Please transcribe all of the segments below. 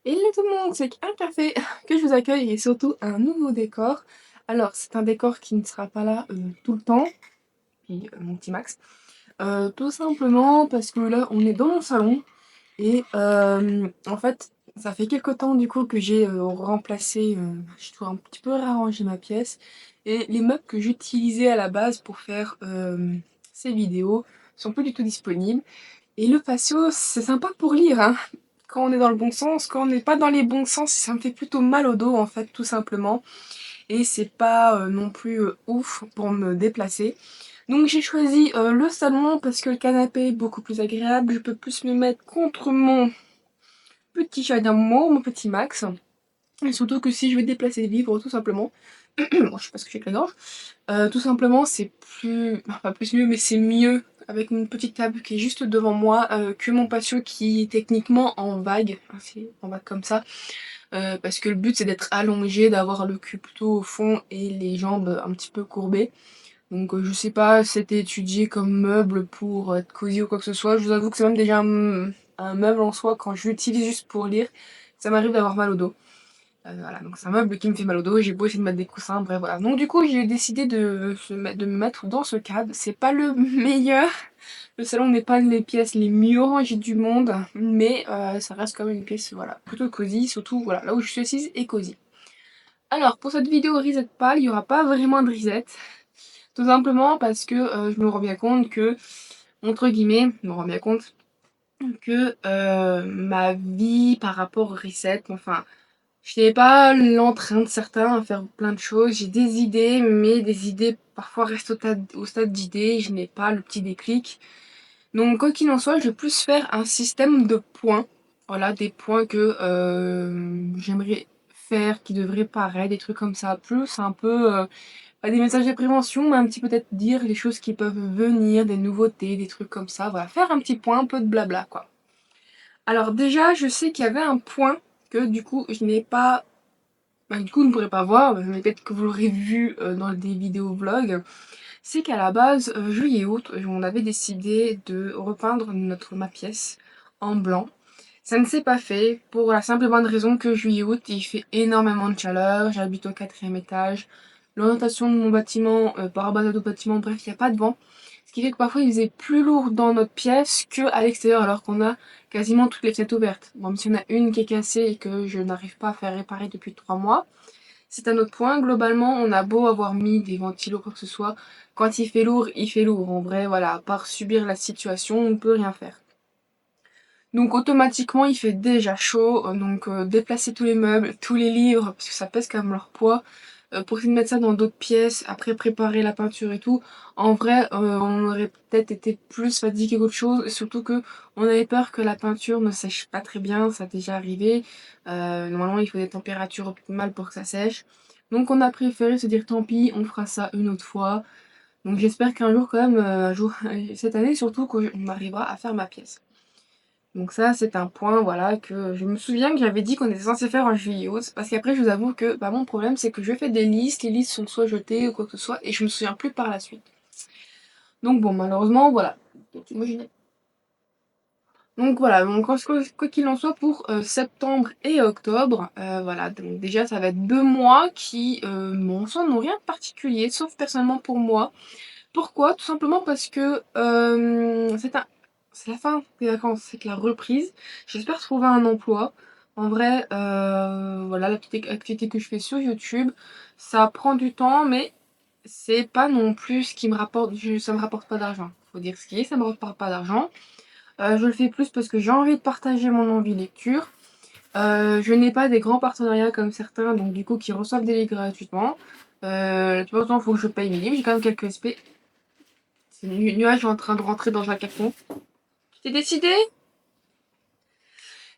Hello tout le monde, c'est un café que je vous accueille et surtout un nouveau décor. Alors c'est un décor qui ne sera pas là tout le temps, puis mon petit Max. Tout simplement parce que là on est dans mon salon et en fait ça fait quelques temps du coup que j'ai remplacé, j'ai tout un petit peu réarrangé ma pièce et les meubles que j'utilisais à la base pour faire ces vidéos sont plus du tout disponibles. Et le patio c'est sympa pour lire, hein, quand on est dans le bon sens. Quand on n'est pas dans les bons sens, ça me fait plutôt mal au dos en fait, tout simplement. Et c'est pas non plus ouf pour me déplacer. Donc j'ai choisi le salon parce que le canapé est beaucoup plus agréable. Je peux plus me mettre contre mon petit chat d'amour, mon petit Max. Et surtout que si je vais déplacer des livres, tout simplement, bon, je sais pas ce que j'ai avec la gorge, tout simplement c'est plus, enfin pas plus mieux, mais c'est mieux avec une petite table qui est juste devant moi que mon patio qui est techniquement en vague, enfin, c'est en vague comme ça, parce que le but c'est d'être allongé, d'avoir le cul plutôt au fond et les jambes un petit peu courbées. Donc je sais pas, c'était étudié comme meuble pour être cosy ou quoi que ce soit. Je vous avoue que c'est même déjà un meuble en soi quand je l'utilise juste pour lire. Ça m'arrive d'avoir mal au dos. Voilà, donc c'est un meuble qui me fait mal au dos, j'ai beau essayer de mettre des coussins, bref voilà. Donc du coup j'ai décidé de me mettre dans ce cadre. C'est pas le meilleur, le salon n'est pas les pièces les mieux rangées du monde, mais ça reste quand même une pièce voilà, plutôt cosy, surtout voilà, là où je suis assise est cosy. Alors pour cette vidéo Reset Pal, il n'y aura pas vraiment de reset, tout simplement parce que je me rends bien compte que, entre guillemets, je me rends bien compte que ma vie par rapport au reset, enfin je n'ai pas l'entrain de certains à faire plein de choses. J'ai des idées, mais des idées parfois restent au stade d'idées. Je n'ai pas le petit déclic. Donc, quoi qu'il en soit, je vais plus faire un système de points. Voilà, des points que j'aimerais faire, qui devraient paraître, des trucs comme ça. Plus un peu, pas des messages de prévention, mais un petit peut-être dire les choses qui peuvent venir, des nouveautés, des trucs comme ça. Voilà, faire un petit point, un peu de blabla, quoi. Alors déjà, je sais qu'il y avait un point que du coup, je n'ai pas bah, du coup, vous ne pourrez pas voir, mais peut-être que vous l'aurez vu dans des vidéos vlogs, c'est qu'à la base, juillet-août, on avait décidé de repeindre ma pièce en blanc. Ça ne s'est pas fait pour la simple et bonne raison que juillet-août, il fait énormément de chaleur, j'habite au 4e étage, l'orientation de mon bâtiment par rapport à d'autres bâtiments, bref, il n'y a pas de vent. Ce qui fait que parfois il faisait plus lourd dans notre pièce qu'à l'extérieur alors qu'on a quasiment toutes les fenêtres ouvertes. Bon, même s'il y en a une qui est cassée et que je n'arrive pas à faire réparer depuis 3 mois. C'est un autre point. Globalement, on a beau avoir mis des ventilos ou quoi que ce soit. Quand il fait lourd, il fait lourd. En vrai, voilà, à part subir la situation, on ne peut rien faire. Donc automatiquement, il fait déjà chaud. Donc déplacer tous les meubles, tous les livres, parce que ça pèse quand même leur poids. Pour essayer de mettre ça dans d'autres pièces, après préparer la peinture et tout. En vrai, on aurait peut-être été plus fatigué qu'autre chose. Surtout que on avait peur que la peinture ne sèche pas très bien. Ça a déjà arrivé. Normalement, il faut des températures optimales pour que ça sèche. Donc on a préféré se dire tant pis, on fera ça une autre fois. Donc j'espère qu'un jour quand même, un jour, cette année surtout, qu'on arrivera à faire ma pièce. Donc ça, c'est un point, voilà, que je me souviens que j'avais dit qu'on était censé faire en juillet-août, parce qu'après, je vous avoue que bah, mon problème, c'est que je fais des listes, les listes sont soit jetées ou quoi que ce soit, et je me souviens plus par la suite. Donc bon, malheureusement, voilà. Donc voilà, donc quoi qu'il en soit, pour septembre et octobre, voilà, donc déjà, ça va être 2 mois qui, bon, en soi, n'ont rien de particulier, sauf personnellement pour moi. Pourquoi? Tout simplement parce que c'est la fin des vacances, c'est que la reprise. J'espère trouver un emploi. En vrai, voilà, la petite activité que je fais sur YouTube, ça prend du temps, mais c'est pas non plus ce qui me rapporte. Ça me rapporte pas d'argent. Faut dire ce qui est, ça me rapporte pas d'argent. Je le fais plus parce que j'ai envie de partager mon envie lecture. Je n'ai pas des grands partenariats comme certains, donc du coup, qui reçoivent des livres gratuitement. La plupart du temps, il faut que je paye mes livres. J'ai quand même quelques SP. C'est le nuage est en train de rentrer dans un carton. Tu t'es décidé?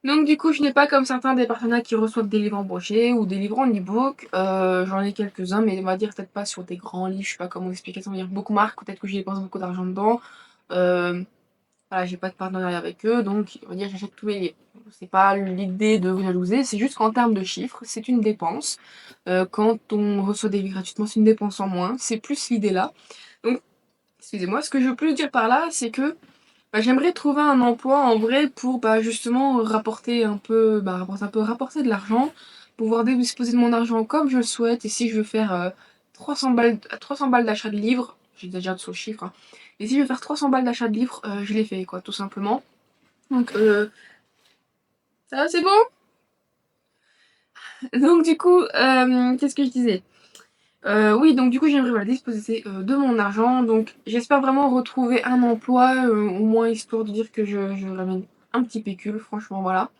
Donc du coup, je n'ai pas comme certains des partenaires qui reçoivent des livres en brochet ou des livres en e-book. J'en ai quelques-uns, mais on va dire peut-être pas sur des grands livres. Je sais pas comment vous expliquer ça. On va dire beaucoup marques, peut-être que j'y dépense beaucoup d'argent dedans. Euh, voilà, j'ai pas de partenariat avec eux, donc on va dire j'achète tous mes livres. C'est pas l'idée de vous jalouser, c'est juste qu'en termes de chiffres, c'est une dépense. Quand on reçoit des livres gratuitement, c'est une dépense en moins. C'est plus l'idée là. Donc, excusez-moi, ce que je veux plus dire par là, c'est que Bah, j'aimerais trouver un emploi en vrai pour justement rapporter de l'argent, pouvoir disposer de mon argent comme je le souhaite. Et si je veux faire 300 balles d'achat de livres, j'ai déjà de ce chiffre, hein. Et si je veux faire 300 balles d'achat de livres, je les fais quoi, tout simplement. Donc ça va, c'est bon? Donc du coup, qu'est-ce que je disais? Oui, donc du coup, j'aimerais voilà, disposer de mon argent. Donc j'espère vraiment retrouver un emploi, au moins histoire de dire que je ramène un petit pécule, franchement, voilà.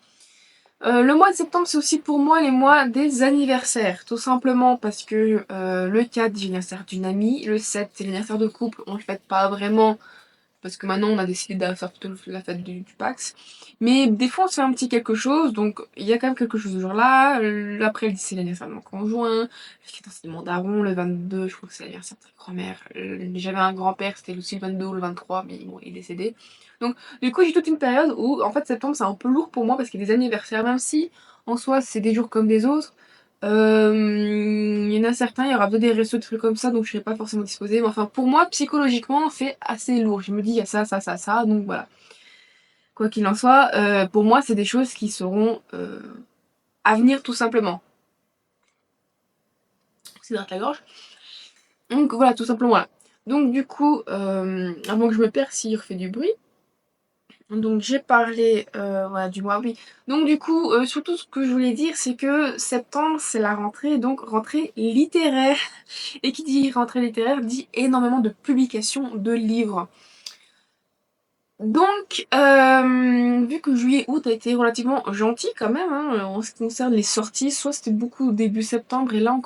Le mois de septembre, c'est aussi pour moi les mois des anniversaires. Tout simplement parce que le 4, j'ai l'anniversaire d'une amie. Le 7, c'est l'anniversaire de couple. On le fête pas vraiment parce que maintenant on a décidé de faire plutôt la fête du Pax. Mais des fois on se fait un petit quelque chose, donc il y a quand même quelque chose ce jour-là. Après c'est l'anniversaire de mon conjoint, le 14 c'est mon daron, le 22 je crois que c'est l'anniversaire de sa grand-mère. J'avais un grand-père, c'était aussi le 22 ou le 23, mais bon, il est décédé. Donc du coup j'ai toute une période où en fait septembre c'est un peu lourd pour moi parce qu'il y a des anniversaires, même si en soi c'est des jours comme des autres. Il y en a certains, il y aura peut-être des restos, des trucs comme ça, donc je serai pas forcément disposée. Mais enfin, pour moi, psychologiquement, c'est assez lourd. Je me dis, il y a ça, ça, ça, ça, donc voilà. Quoi qu'il en soit, pour moi, c'est des choses qui seront à venir tout simplement. C'est dans la gorge. Donc voilà, tout simplement, voilà. Donc du coup, avant que je me perde s'il refait du bruit, donc j'ai parlé voilà, du mois, oui. Donc du coup, surtout ce que je voulais dire, c'est que septembre, c'est la rentrée, donc rentrée littéraire. Et qui dit rentrée littéraire dit énormément de publications de livres. Donc, vu que juillet-août a été relativement gentil quand même, hein, en ce qui concerne les sorties, soit c'était beaucoup début septembre, et là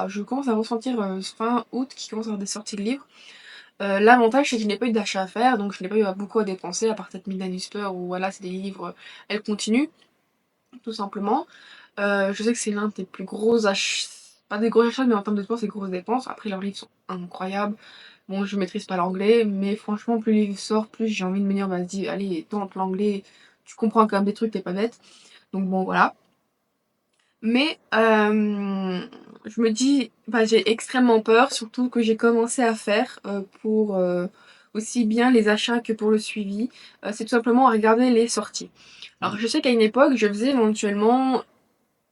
je commence à ressentir fin août qui commence à avoir des sorties de livres. L'avantage c'est que je n'ai pas eu d'achat à faire, donc je n'ai pas eu beaucoup à dépenser, à part cette Midnight Whisper où voilà, c'est des livres, elles continuent, tout simplement. Je sais que c'est l'un des plus gros achats, pas des gros achats, mais en termes de dépenses, c'est grosses dépenses. Après, leurs livres sont incroyables. Bon, je maîtrise pas l'anglais, mais franchement, plus le livre sort, plus j'ai envie de me dire, vas-y, allez, tente l'anglais, tu comprends quand même des trucs, t'es pas bête. Donc bon, voilà. Mais je me dis, j'ai extrêmement peur, surtout que j'ai commencé à faire pour aussi bien les achats que pour le suivi. C'est tout simplement à regarder les sorties. Alors, je sais qu'à une époque, je faisais éventuellement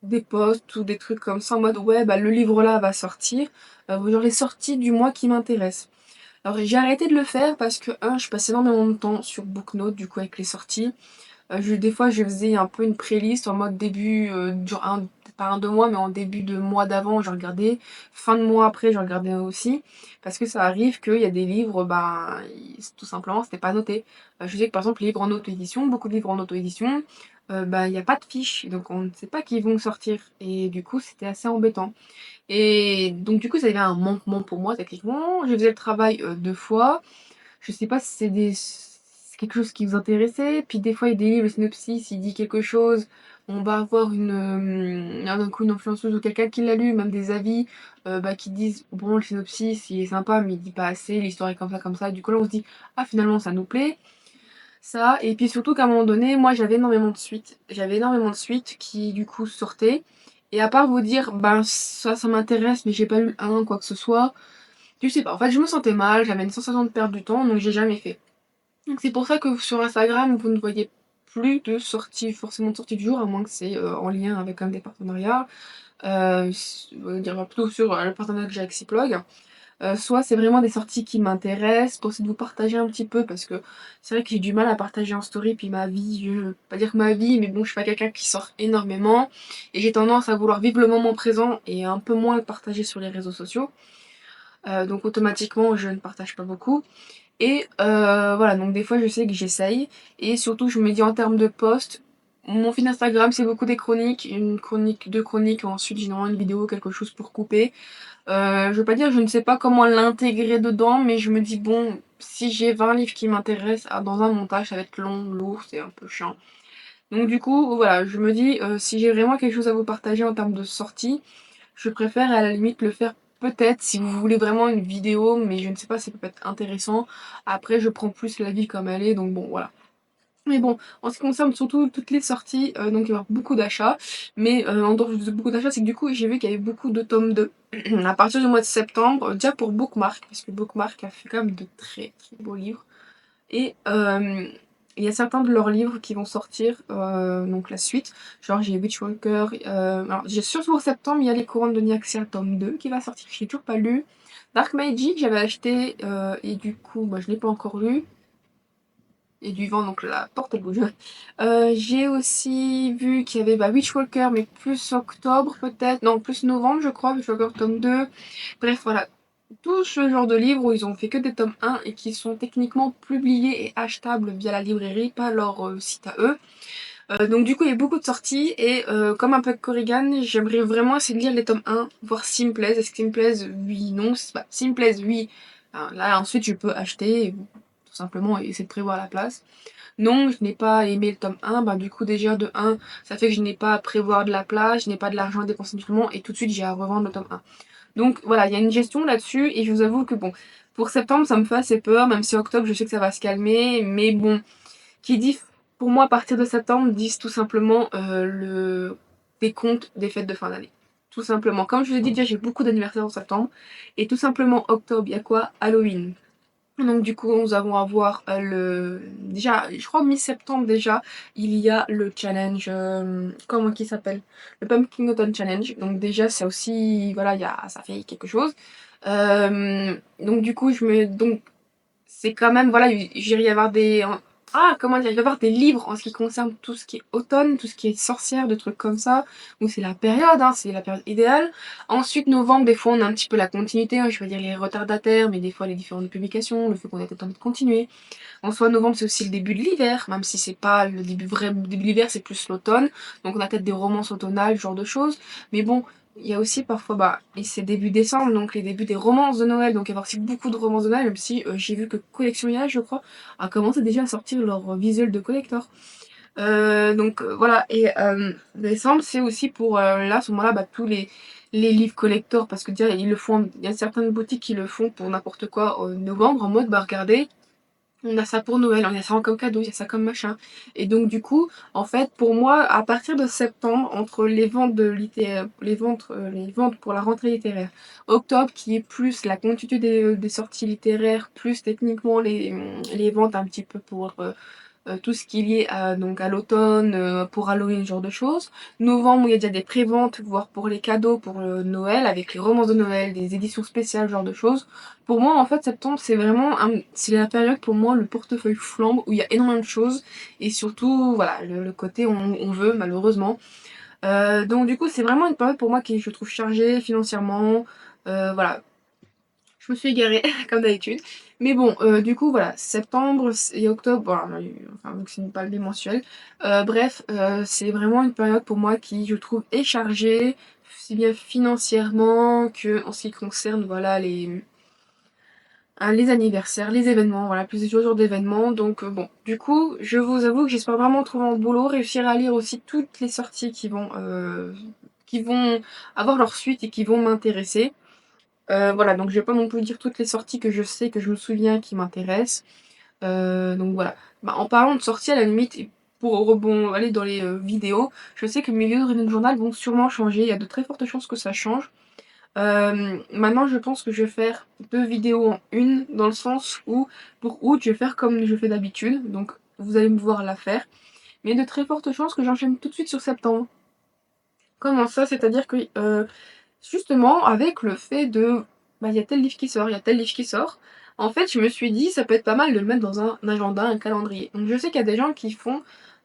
des posts ou des trucs comme ça en mode ouais le livre là va sortir, genre les sorties du mois qui m'intéressent. Alors j'ai arrêté de le faire parce que je passais énormément de temps sur Booknote du coup avec les sorties. Des fois je faisais un peu une playlist en mode début pas un 2 mois mais en début de mois d'avant je regardais, fin de mois après je regardais aussi, parce que ça arrive qu'il y a des livres tout simplement c'était pas noté. Je sais que par exemple les livres en auto-édition, beaucoup de livres en auto-édition, il n'y a pas de fiche, donc on ne sait pas qui vont sortir, et du coup c'était assez embêtant. Et donc du coup ça avait un manquement pour moi techniquement, je faisais le travail 2 fois. Je sais pas si c'est quelque chose qui vous intéressait. Puis des fois, il y a des livres, le synopsis, il dit quelque chose. On va avoir d'un coup une influenceuse ou quelqu'un qui l'a lu, même des avis qui disent bon, le synopsis il est sympa, mais il dit pas assez, l'histoire est comme ça, comme ça. Du coup, là, on se dit ah, finalement, ça nous plaît. Ça, et puis surtout qu'à un moment donné, moi j'avais énormément de suites. J'avais énormément de suites qui du coup sortaient. Et à part vous dire, ben ça m'intéresse, mais j'ai pas lu le 1, quoi que ce soit, je sais pas. En fait, je me sentais mal, j'avais une sensation de perdre du temps, donc j'ai jamais fait. Donc c'est pour ça que sur Instagram, vous ne voyez plus de sorties, forcément de sorties du jour, à moins que c'est en lien avec un des partenariats. On va dire plutôt sur le partenariat que j'ai avec Cyplog. Soit c'est vraiment des sorties qui m'intéressent, pour essayer de vous partager un petit peu, parce que c'est vrai que j'ai du mal à partager en story, puis ma vie, je veux pas dire ma vie, mais bon, je suis pas quelqu'un qui sort énormément, et j'ai tendance à vouloir vivre le moment présent et un peu moins le partager sur les réseaux sociaux. Donc automatiquement, je ne partage pas beaucoup. Et voilà, donc des fois je sais que j'essaye. Et surtout, je me dis en termes de posts, mon fil Instagram c'est beaucoup des chroniques, une chronique, deux chroniques, ensuite généralement une vidéo, quelque chose pour couper. Je veux pas dire, je ne sais pas comment l'intégrer dedans, mais je me dis bon, si j'ai 20 livres qui m'intéressent, dans un montage ça va être long, lourd, c'est un peu chiant. Donc du coup, voilà, je me dis, si j'ai vraiment quelque chose à vous partager en termes de sortie, je préfère à la limite le faire peut-être si vous voulez vraiment une vidéo, mais je ne sais pas si ça peut être intéressant. Après, je prends plus la vie comme elle est, donc bon, voilà. Mais bon, en ce qui concerne surtout toutes les sorties, donc il va y avoir beaucoup d'achats. Mais en dehors de beaucoup d'achats, c'est que du coup, j'ai vu qu'il y avait beaucoup de tomes 2 à partir du mois de septembre, déjà pour Bookmark, parce que Bookmark a fait quand même de très très beaux livres. Et il y a certains de leurs livres qui vont sortir, donc la suite. Genre j'ai Witchwalker, alors j'ai surtout pour septembre, il y a Les Couronnes de Nyaxia tome 2 qui va sortir, je l'ai toujours pas lu. Dark Magic, j'avais acheté, et du coup, bah, je l'ai pas encore lu. Et du vent, donc la porte elle bouge. J'ai aussi vu qu'il y avait Witchwalker, mais plus octobre peut-être, non, plus novembre je crois, Witchwalker tome 2. Bref, voilà. Tout ce genre de livres où ils ont fait que des tomes 1 et qui sont techniquement publiés et achetables via la librairie, pas leur site à eux. Donc du coup, il y a beaucoup de sorties et comme un peu de Corrigan, j'aimerais vraiment essayer de lire les tomes 1, voir s'ils me plaisent. Est-ce qu'ils me plaisent? Oui, non. S'ils me plaisent, oui. Là, ensuite, je peux acheter, tout simplement, et essayer de prévoir la place. Non, je n'ai pas aimé le tome 1, du coup déjà de 1, ça fait que je n'ai pas à prévoir de la place, je n'ai pas de l'argent à dépenser du moment et tout de suite j'ai à revendre le tome 1. Donc voilà, il y a une gestion là-dessus et je vous avoue que bon, pour septembre ça me fait assez peur, même si octobre je sais que ça va se calmer, mais bon, qui dit pour moi à partir de septembre disent tout simplement le décompte des fêtes de fin d'année. Tout simplement. Comme je vous ai dit déjà j'ai beaucoup d'anniversaires en septembre et tout simplement octobre, il y a quoi? Halloween. Donc du coup, nous allons avoir le... Déjà, je crois mi-septembre déjà, il y a le challenge... comment qui s'appelle? Le Pumpkin Autumn Challenge. Donc déjà, ça aussi, voilà, ça fait quelque chose. Donc du coup, Donc c'est quand même, voilà, j'irai y avoir des... Ah, comment dire, il va y avoir des livres en ce qui concerne tout ce qui est automne, tout ce qui est sorcière, de trucs comme ça, où c'est la période, hein, c'est la période idéale. Ensuite, novembre, des fois, on a un petit peu la continuité, hein, je veux dire les retardataires, mais des fois les différentes publications, le fait qu'on ait peut-être envie de continuer. En soi, novembre, c'est aussi le début de l'hiver, même si c'est pas le début vrai, le début de l'hiver, c'est plus l'automne. Donc on a peut-être des romances automnales, ce genre de choses. Mais bon, il y a aussi parfois, et c'est début décembre, donc les débuts des romances de Noël. Donc il y a aussi beaucoup de romances de Noël, même si j'ai vu que Collection IA, je crois, a commencé déjà à sortir leur visuel de collector. Voilà, et décembre, c'est aussi pour là, à ce moment-là, tous les livres collector, parce que déjà, ils le font, il y a certaines boutiques qui le font pour n'importe quoi en novembre, en mode, regardez, on a ça pour Noël, on a ça comme cadeau, il y a ça comme machin. Et donc du coup, en fait, pour moi, à partir de septembre, entre les ventes les ventes pour la rentrée littéraire, octobre qui est plus la continuité des sorties littéraires, plus techniquement les ventes un petit peu pour tout ce qui est lié donc à l'automne, pour Halloween, ce genre de choses. Novembre, où il y a déjà des préventes, voire pour les cadeaux pour Noël, avec les romances de Noël, des éditions spéciales, ce genre de choses. Pour moi, en fait, septembre, c'est vraiment c'est la période pour moi, le portefeuille flambe, où il y a énormément de choses, et surtout, voilà, le côté on veut, malheureusement. Donc du coup, c'est vraiment une période pour moi qui, je trouve, chargée financièrement. Voilà, je me suis égarée, comme d'habitude. Mais bon, du coup, voilà, septembre et octobre, voilà, enfin, vu que c'est pas le bimensuel. Bref, c'est vraiment une période pour moi qui, je trouve, est chargée, si bien financièrement que en ce qui concerne, voilà, les anniversaires, les événements, voilà, plusieurs jours d'événements. Donc bon, du coup, je vous avoue que j'espère vraiment trouver un boulot, réussir à lire aussi toutes les sorties qui vont avoir leur suite et qui vont m'intéresser. Voilà, donc je vais pas non plus dire toutes les sorties que je sais, que je me souviens qui m'intéressent. Donc voilà. En parlant de sorties, à la limite, et pour aller dans les vidéos, je sais que mes vidéos de Reading Journal vont sûrement changer. Il y a de très fortes chances que ça change. Maintenant, je pense que je vais faire 2 vidéos en une, dans le sens où, pour août, je vais faire comme je fais d'habitude. Donc, vous allez me voir la faire. Mais il y a de très fortes chances que j'enchaîne tout de suite sur septembre. Comment ça? C'est-à-dire que justement, avec le fait de il y a tel livre qui sort, il y a tel livre qui sort, en fait, je me suis dit, ça peut être pas mal de le mettre dans un agenda, un calendrier. Donc, je sais qu'il y a des gens qui font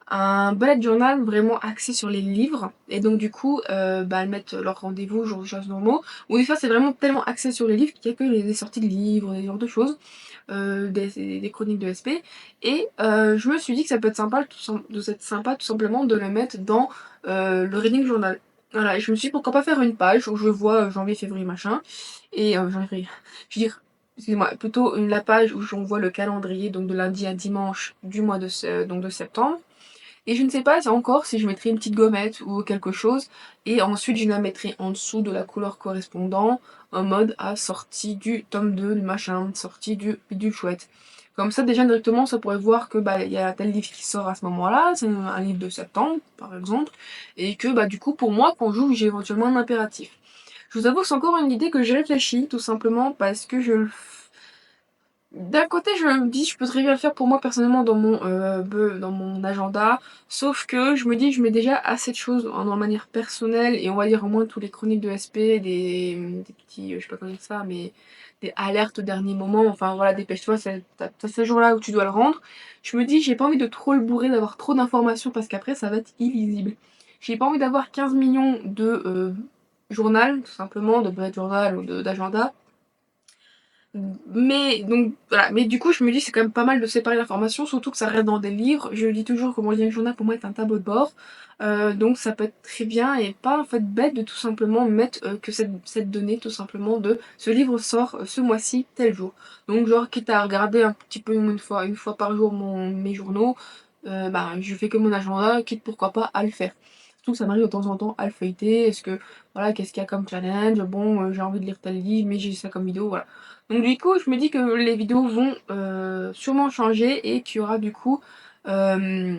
un bullet journal vraiment axé sur les livres, et donc, du coup, elles mettent leur rendez-vous, genre, choses normaux, ou des fois, c'est vraiment tellement axé sur les livres qu'il y a que des sorties de livres, des genres de choses, des chroniques de SP, et je me suis dit que ça peut être sympa, tout simplement de le mettre dans le reading journal. Voilà, et je me suis dit pourquoi pas faire une page où je vois janvier, février, machin, et janvier, février, je veux dire, excusez-moi, plutôt la page où j'envoie le calendrier, donc de lundi à dimanche du mois donc de septembre. Et je ne sais pas encore si je mettrai une petite gommette ou quelque chose, et ensuite je la mettrai en dessous de la couleur correspondant, en mode à sortie du tome 2 du machin, sortie du chouette. Comme ça, déjà directement, ça pourrait voir que il y a tel livre qui sort à ce moment-là, c'est un livre de septembre, par exemple, et que du coup, pour moi, quand je joue, j'ai éventuellement un impératif. Je vous avoue que c'est encore une idée que j'ai réfléchi, tout simplement parce que D'un côté, je me dis, je peux très bien le faire pour moi personnellement dans mon agenda, sauf que je me dis, je mets déjà assez de choses en manière personnelle, et on va dire au moins tous les chroniques de SP, des petits, je sais pas comment dire ça, mais des alertes au dernier moment, enfin voilà, dépêche-toi, t'as ce jour-là où tu dois le rendre. Je me dis, j'ai pas envie de trop le bourrer, d'avoir trop d'informations, parce qu'après, ça va être illisible. J'ai pas envie d'avoir 15 millions de journal, tout simplement, de bullet journal ou d'agenda. Mais donc voilà, mais du coup je me dis c'est quand même pas mal de séparer l'information, surtout que ça reste dans des livres. Je dis toujours que mon lien journal pour moi est un tableau de bord. Donc ça peut être très bien et pas en fait bête de tout simplement mettre que cette donnée tout simplement de ce livre sort ce mois-ci tel jour. Donc genre quitte à regarder un petit peu une fois par jour mes journaux, bah je fais que mon agenda, quitte pourquoi pas à le faire. Surtout que ça m'arrive de temps en temps à le feuilleter. Est-ce que voilà, qu'est-ce qu'il y a comme challenge? Bon, j'ai envie de lire tel livre, mais j'ai ça comme vidéo, voilà. Donc du coup, je me dis que les vidéos vont sûrement changer et qu'il y aura du coup euh,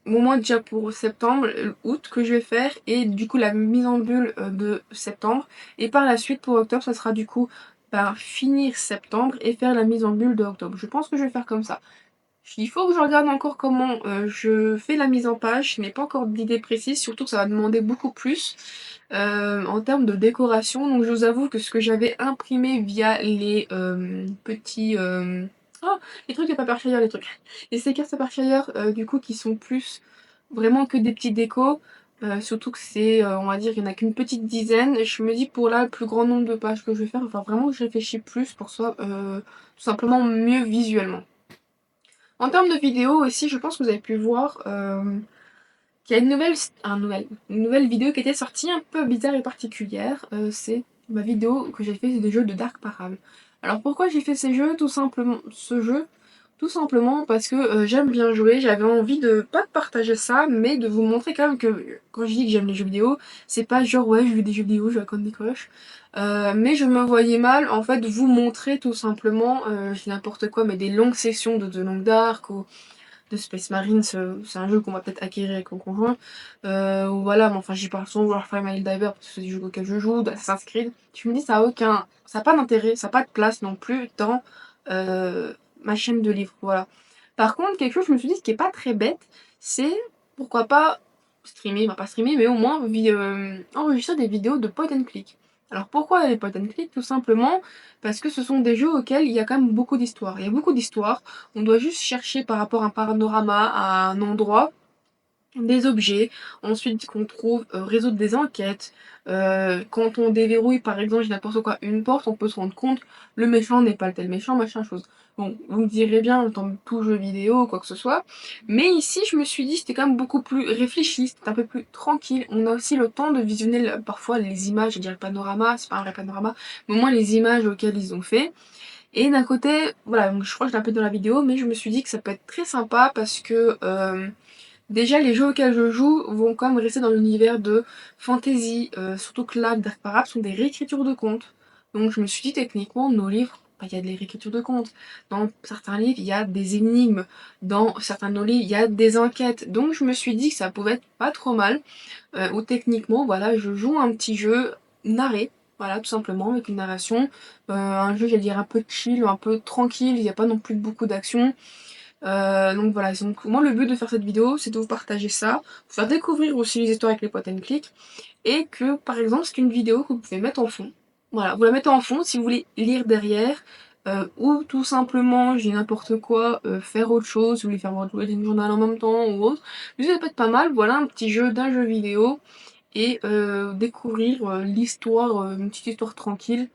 au moins déjà pour septembre, août que je vais faire et du coup la mise en bulle de septembre. Et par la suite pour octobre, ça sera du coup finir septembre et faire la mise en bulle de octobre. Je pense que je vais faire comme ça. Il faut que je regarde encore comment je fais la mise en page. Je n'ai pas encore d'idée précise, surtout que ça va demander beaucoup plus en termes de décoration. Donc je vous avoue que ce que j'avais imprimé via les petits... oh, les trucs de Papershare, les trucs. Les stickers Papershare, du coup, qui sont plus vraiment que des petits décos. Surtout que c'est, on va dire, il n'y en a qu'une petite dizaine. Et je me dis pour là, le plus grand nombre de pages que je vais faire, enfin vraiment que je réfléchis plus pour que ce soit tout simplement mieux visuellement. En termes de vidéos aussi, je pense que vous avez pu voir qu'il y a une nouvelle vidéo qui était sortie un peu bizarre et particulière. C'est ma vidéo que j'ai fait des jeux de Dark Parable. Alors pourquoi j'ai fait ce jeu? Tout simplement parce que j'aime bien jouer, j'avais envie de pas de partager ça, mais de vous montrer quand même que quand je dis que j'aime les jeux vidéo, c'est pas genre ouais je joue des jeux vidéo, je joue à Candy Crush. Mais je me voyais mal en fait vous montrer tout simplement, je dis n'importe quoi, mais des longues sessions de Long Dark ou de Space Marine, c'est un jeu qu'on va peut-être acquérir avec mon conjoint. Ou voilà, mais enfin j'y parle souvent, Warframe Diver, parce que c'est du jeu auquel je joue, d'Assassin's Creed. Je me dis ça a aucun. Ça n'a pas d'intérêt, ça n'a pas de place non plus dans ma chaîne de livres. Voilà. Par contre, quelque chose, je me suis dit, ce qui est pas très bête, c'est pourquoi pas streamer, enfin pas streamer, mais au moins enregistrer des vidéos de point and click. Alors pourquoi les point and click? Tout simplement parce que ce sont des jeux auxquels il y a quand même beaucoup d'histoires. Il y a beaucoup d'histoires, on doit juste chercher par rapport à un panorama, à un endroit, des objets, ensuite qu'on trouve, résoudre des enquêtes. Quand on déverrouille par exemple, j'ai n'importe quoi, une porte, on peut se rendre compte, le méchant n'est pas le tel méchant, machin chose. Bon, vous me direz bien, dans tout jeu vidéo, quoi que ce soit, mais ici je me suis dit c'était quand même beaucoup plus réfléchi, c'était un peu plus tranquille, on a aussi le temps de visionner parfois les images, je dirais panorama, c'est pas un vrai panorama, mais au moins les images auxquelles ils ont fait. Et d'un côté, voilà, donc je crois que je l'ai un peu dans la vidéo, mais je me suis dit que ça peut être très sympa parce que déjà, les jeux auxquels je joue vont quand même rester dans l'univers de fantasy, surtout que là, Dark Parade sont des réécritures de contes. Donc je me suis dit techniquement, nos livres, bah, il y a des réécritures de contes. Dans certains livres, il y a des énigmes. Dans certains de nos livres, il y a des enquêtes. Donc je me suis dit que ça pouvait être pas trop mal. Ou techniquement, voilà, je joue un petit jeu narré. Voilà, tout simplement, avec une narration. Un jeu, j'allais dire, un peu chill, un peu tranquille, il n'y a pas non plus beaucoup d'action. Donc voilà, donc moi le but de faire cette vidéo, c'est de vous partager ça, vous faire découvrir aussi les histoires avec les point and click, et que par exemple c'est une vidéo que vous pouvez mettre en fond. Voilà, vous la mettez en fond si vous voulez lire derrière, ou tout simplement, j'ai n'importe quoi, faire autre chose, si vous voulez faire votre wedding journal en même temps ou autre. Mais ça peut être pas mal, voilà un petit jeu d'un jeu vidéo, et découvrir l'histoire, une petite histoire tranquille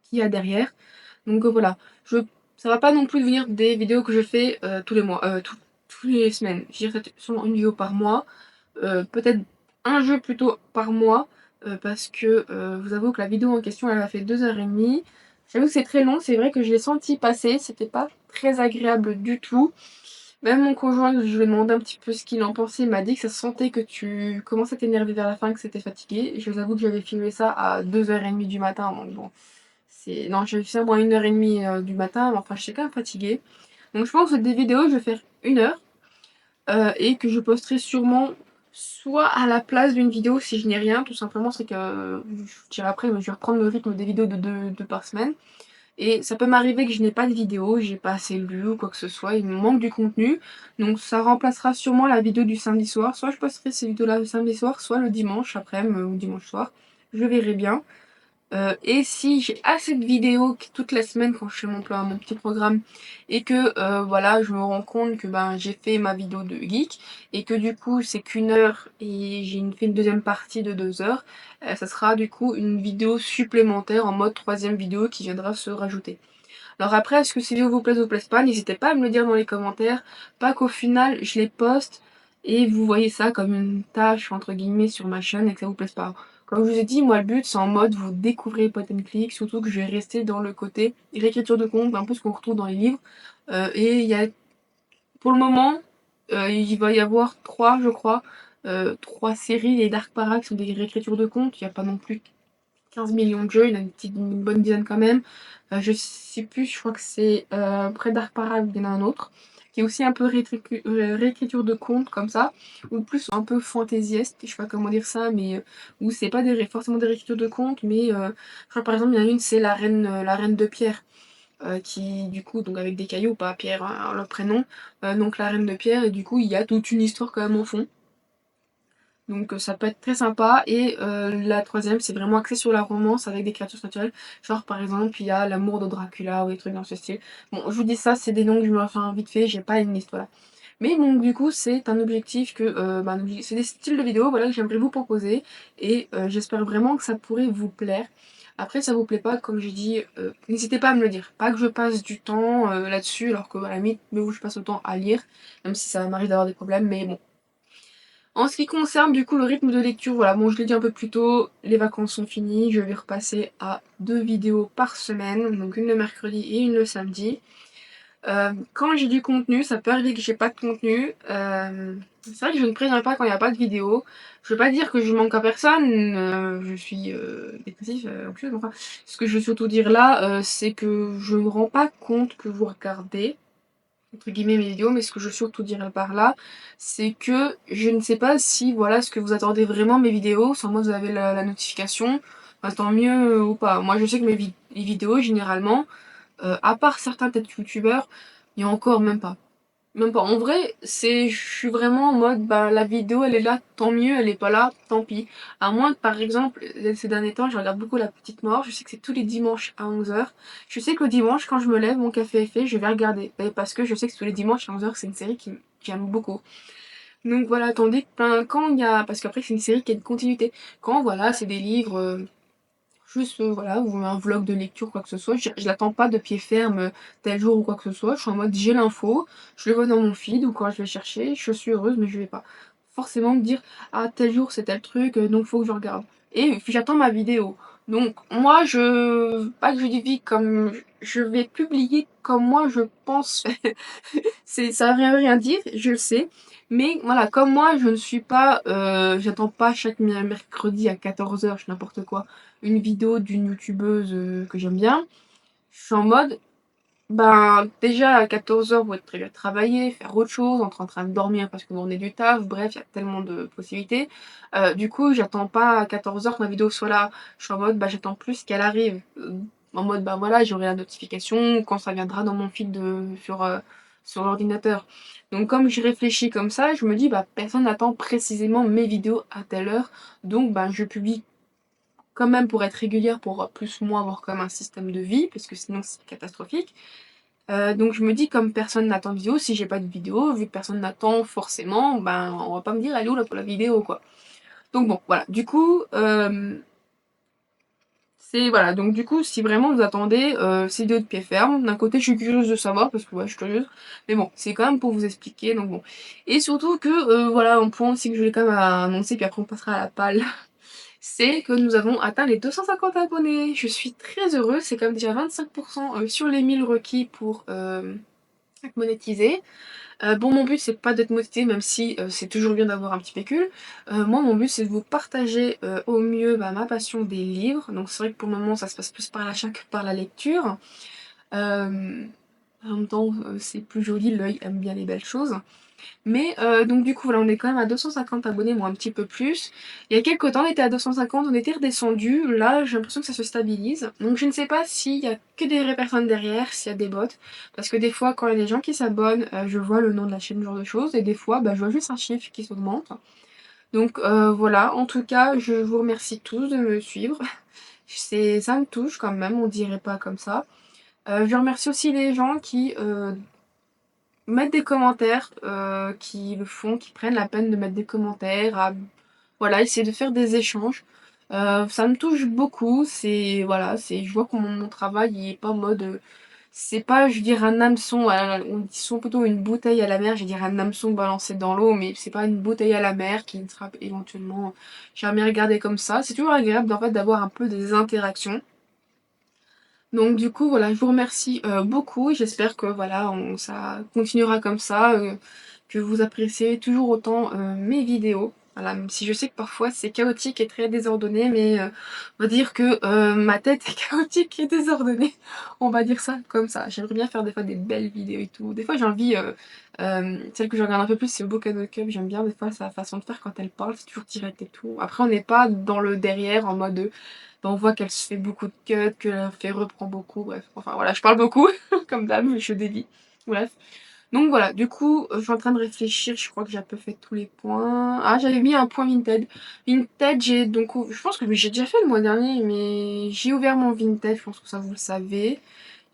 qu'il y a derrière. Donc voilà, je, ça va pas non plus devenir des vidéos que je fais tous les mois, tous les semaines. Je dirais sûrement une vidéo par mois, peut-être un jeu plutôt par mois, parce que vous avouez que la vidéo en question elle a fait 2h30. J'avoue que c'est très long, c'est vrai que je l'ai senti passer, c'était pas très agréable du tout. Même mon conjoint, je lui ai demandé un petit peu ce qu'il en pensait, il m'a dit que ça se sentait que tu commençais à t'énerver vers la fin, que c'était fatigué. Je vous avoue que j'avais filmé ça à 2h30 du matin, donc bon. Non, j'ai fait ça moi 1h30 du matin, mais enfin je suis quand même fatiguée. Donc je pense que des vidéos, je vais faire 1 heure et que je posterai sûrement soit à la place d'une vidéo si je n'ai rien, tout simplement, c'est que je dirai après, mais je vais reprendre le rythme des vidéos de deux par semaine. Et ça peut m'arriver que je n'ai pas de vidéo, j'ai pas assez lu ou quoi que ce soit, il me manque du contenu. Donc ça remplacera sûrement la vidéo du samedi soir. Soit je posterai ces vidéos-là le samedi soir, soit le dimanche après-midi ou dimanche soir. Je verrai bien. Et si j'ai assez de vidéos toute la semaine quand je fais mon petit programme et que voilà, je me rends compte que ben j'ai fait ma vidéo de geek et que du coup c'est qu'1 heure et j'ai fait une deuxième partie de 2 heures, ça sera du coup une vidéo supplémentaire en mode troisième vidéo qui viendra se rajouter. Alors après, est-ce que ces vidéos vous plaisent ou vous plaisent pas? N'hésitez pas à me le dire dans les commentaires. Pas qu'au final, je les poste et vous voyez ça comme une tâche entre guillemets sur ma chaîne et que ça vous plaise pas. Comme je vous ai dit, moi le but c'est en mode vous découvrez Point and Click, surtout que je vais rester dans le côté réécriture de compte, un peu ce qu'on retrouve dans les livres. Et il y a pour le moment, il va y avoir trois, je crois, trois séries. Les Dark Parag sont des réécritures de compte, il n'y a pas non plus 15 millions de jeux, il y en a une bonne dizaine quand même. Je sais plus, je crois que c'est près Dark Parade, il y en a un autre, qui est aussi un peu réécriture de contes comme ça, ou plus un peu fantaisieste, je sais pas comment dire ça, mais où c'est pas forcément des réécritures de contes, mais je crois par exemple il y en a une, c'est la reine de pierre. Qui du coup donc avec des cailloux, pas Pierre hein, leur prénom, donc la reine de pierre et du coup il y a toute une histoire quand même au fond. Donc ça peut être très sympa. Et la troisième, c'est vraiment axé sur la romance avec des créatures naturelles. Genre par exemple, il y a l'amour de Dracula ou des trucs dans ce style. Bon, je vous dis ça, c'est des noms que je me refais vite fait, j'ai pas une liste, voilà. Mais bon, du coup, c'est un objectif que... c'est des styles de vidéos voilà, que j'aimerais vous proposer. Et j'espère vraiment que ça pourrait vous plaire. Après, ça vous plaît pas, comme j'ai dit, n'hésitez pas à me le dire. Pas que je passe du temps là-dessus, alors que à la limite, mais où je passe autant à lire, même si ça m'arrive d'avoir des problèmes, mais bon. En ce qui concerne du coup le rythme de lecture, voilà, bon je l'ai dit un peu plus tôt, les vacances sont finies, je vais repasser à 2 vidéos par semaine, donc une le mercredi et une le samedi. Quand j'ai du contenu, ça peut arriver que j'ai pas de contenu. C'est vrai que je ne préviens pas quand il n'y a pas de vidéo. Je veux pas dire que je manque à personne, je suis dépressif, anxieux, mais enfin, ce que je veux surtout dire là, c'est que je me rends pas compte que vous regardez entre guillemets mes vidéos, mais ce que je veux surtout dire par là, c'est que je ne sais pas si voilà ce que vous attendez vraiment mes vidéos, sans moi vous avez la notification, bah, tant mieux ou pas. Moi je sais que les vidéos généralement, à part certains peut-être youtubeurs, il y a encore même pas. Même pas. En vrai, je suis vraiment en mode, bah, la vidéo, elle est là, tant mieux, elle est pas là, tant pis. À moins que, par exemple, ces derniers temps, je regarde beaucoup La Petite Mort, je sais que c'est tous les dimanches à 11 h. Je sais que le dimanche, quand je me lève, mon café est fait, je vais regarder. Et parce que je sais que tous les dimanches à 11 h, c'est une série que j'aime beaucoup. Donc voilà, tandis que, ben, quand il y a, parce qu'après, c'est une série qui a une continuité. Quand, voilà, c'est des livres, juste, voilà, ou un vlog de lecture, quoi que ce soit. Je l'attends pas de pied ferme tel jour ou quoi que ce soit. Je suis en mode j'ai l'info, je le vois dans mon feed ou quand je vais chercher, je suis heureuse, mais je vais pas forcément me dire ah tel jour c'est tel truc, donc faut que je regarde. Et puis j'attends ma vidéo. Donc moi je pas que je dis comme je vais publier comme moi je pense. Ça veut rien dire, je le sais. Mais voilà, comme moi, je ne suis pas, j'attends pas chaque mercredi à 14 h, je n'importe quoi, une vidéo d'une youtubeuse que j'aime bien. Je suis en mode, ben déjà à 14 h, vous êtes prévu à travailler, faire autre chose, en train de dormir parce que vous est du taf, bref, il y a tellement de possibilités. Du coup, j'attends pas à 14 h que ma vidéo soit là. Je suis en mode, bah j'attends plus qu'elle arrive. En mode, bah voilà, j'aurai la notification quand ça viendra dans mon feed sur l'ordinateur. Donc comme je réfléchis comme ça, je me dis, bah personne n'attend précisément mes vidéos à telle heure. Donc bah je publie quand même pour être régulière, pour plus moi avoir comme un système de vie, parce que sinon c'est catastrophique. Donc je me dis comme personne n'attend de vidéo, si j'ai pas de vidéo, vu que personne n'attend forcément, ben on va pas me dire elle est où là pour la vidéo quoi. Donc bon voilà, du coup c'est voilà, donc du coup si vraiment vous attendez ces vidéos de pied ferme, d'un côté je suis curieuse de savoir parce que ouais je suis curieuse, mais bon c'est quand même pour vous expliquer donc bon. Et surtout que voilà un point aussi que je voulais quand même annoncer puis après on passera à la palle. C'est que nous avons atteint les 250 abonnés. Je suis très heureuse, c'est comme déjà 25% sur les 1000 requis pour être monétisé. Bon, mon but c'est pas d'être monétisé, même si c'est toujours bien d'avoir un petit pécule. Moi, mon but c'est de vous partager au mieux bah, ma passion des livres. Donc, c'est vrai que pour le moment, ça se passe plus par l'achat que par la lecture. Euh, En même temps, c'est plus joli, l'œil aime bien les belles choses. Mais donc du coup voilà, on est quand même à 250 abonnés, moi un petit peu plus. Il y a quelques temps on était à 250, on était redescendu, là j'ai l'impression que ça se stabilise. Donc je ne sais pas s'il y a que des vraies personnes derrière, s'il y a des bots. Parce que des fois quand il y a des gens qui s'abonnent, je vois le nom de la chaîne, ce genre de choses. Et des fois bah, je vois juste un chiffre qui s'augmente. Donc voilà, en tout cas je vous remercie tous de me suivre. Ça me touche quand même, on dirait pas comme ça. Je remercie aussi les gens qui mettre des commentaires, qui le font, qui prennent la peine de mettre des commentaires, à voilà, essayer de faire des échanges. Ça me touche beaucoup, c'est voilà, c'est je vois que mon travail il est pas en mode c'est pas je veux dire un hameçon, on dit souvent plutôt une bouteille à la mer, je vais dire un hameçon balancé dans l'eau, mais c'est pas une bouteille à la mer qui sera éventuellement jamais regardée comme ça. C'est toujours agréable en fait d'avoir un peu des interactions. Donc du coup voilà, je vous remercie beaucoup. J'espère que voilà, ça continuera comme ça, que vous appréciez toujours autant mes vidéos. Voilà, même si je sais que parfois c'est chaotique et très désordonné, mais on va dire que ma tête est chaotique et désordonnée. On va dire ça comme ça. J'aimerais bien faire des fois des belles vidéos et tout. Des fois j'ai envie, celle que je regarde un peu plus, c'est Bocado Cup. J'aime bien des fois sa façon de faire quand elle parle, c'est toujours direct et tout. Après on n'est pas dans le derrière en mode on voit qu'elle se fait beaucoup de cuts, qu'elle fait reprend beaucoup, bref. Enfin voilà, je parle beaucoup, comme d'hab, mais je dévie. Bref. Donc voilà, du coup, je suis en train de réfléchir, je crois que j'ai un peu fait tous les points. Ah, j'avais mis un point Vinted. Vinted, j'ai donc, je pense que j'ai déjà fait le mois dernier, mais j'ai ouvert mon Vinted, je pense que ça vous le savez.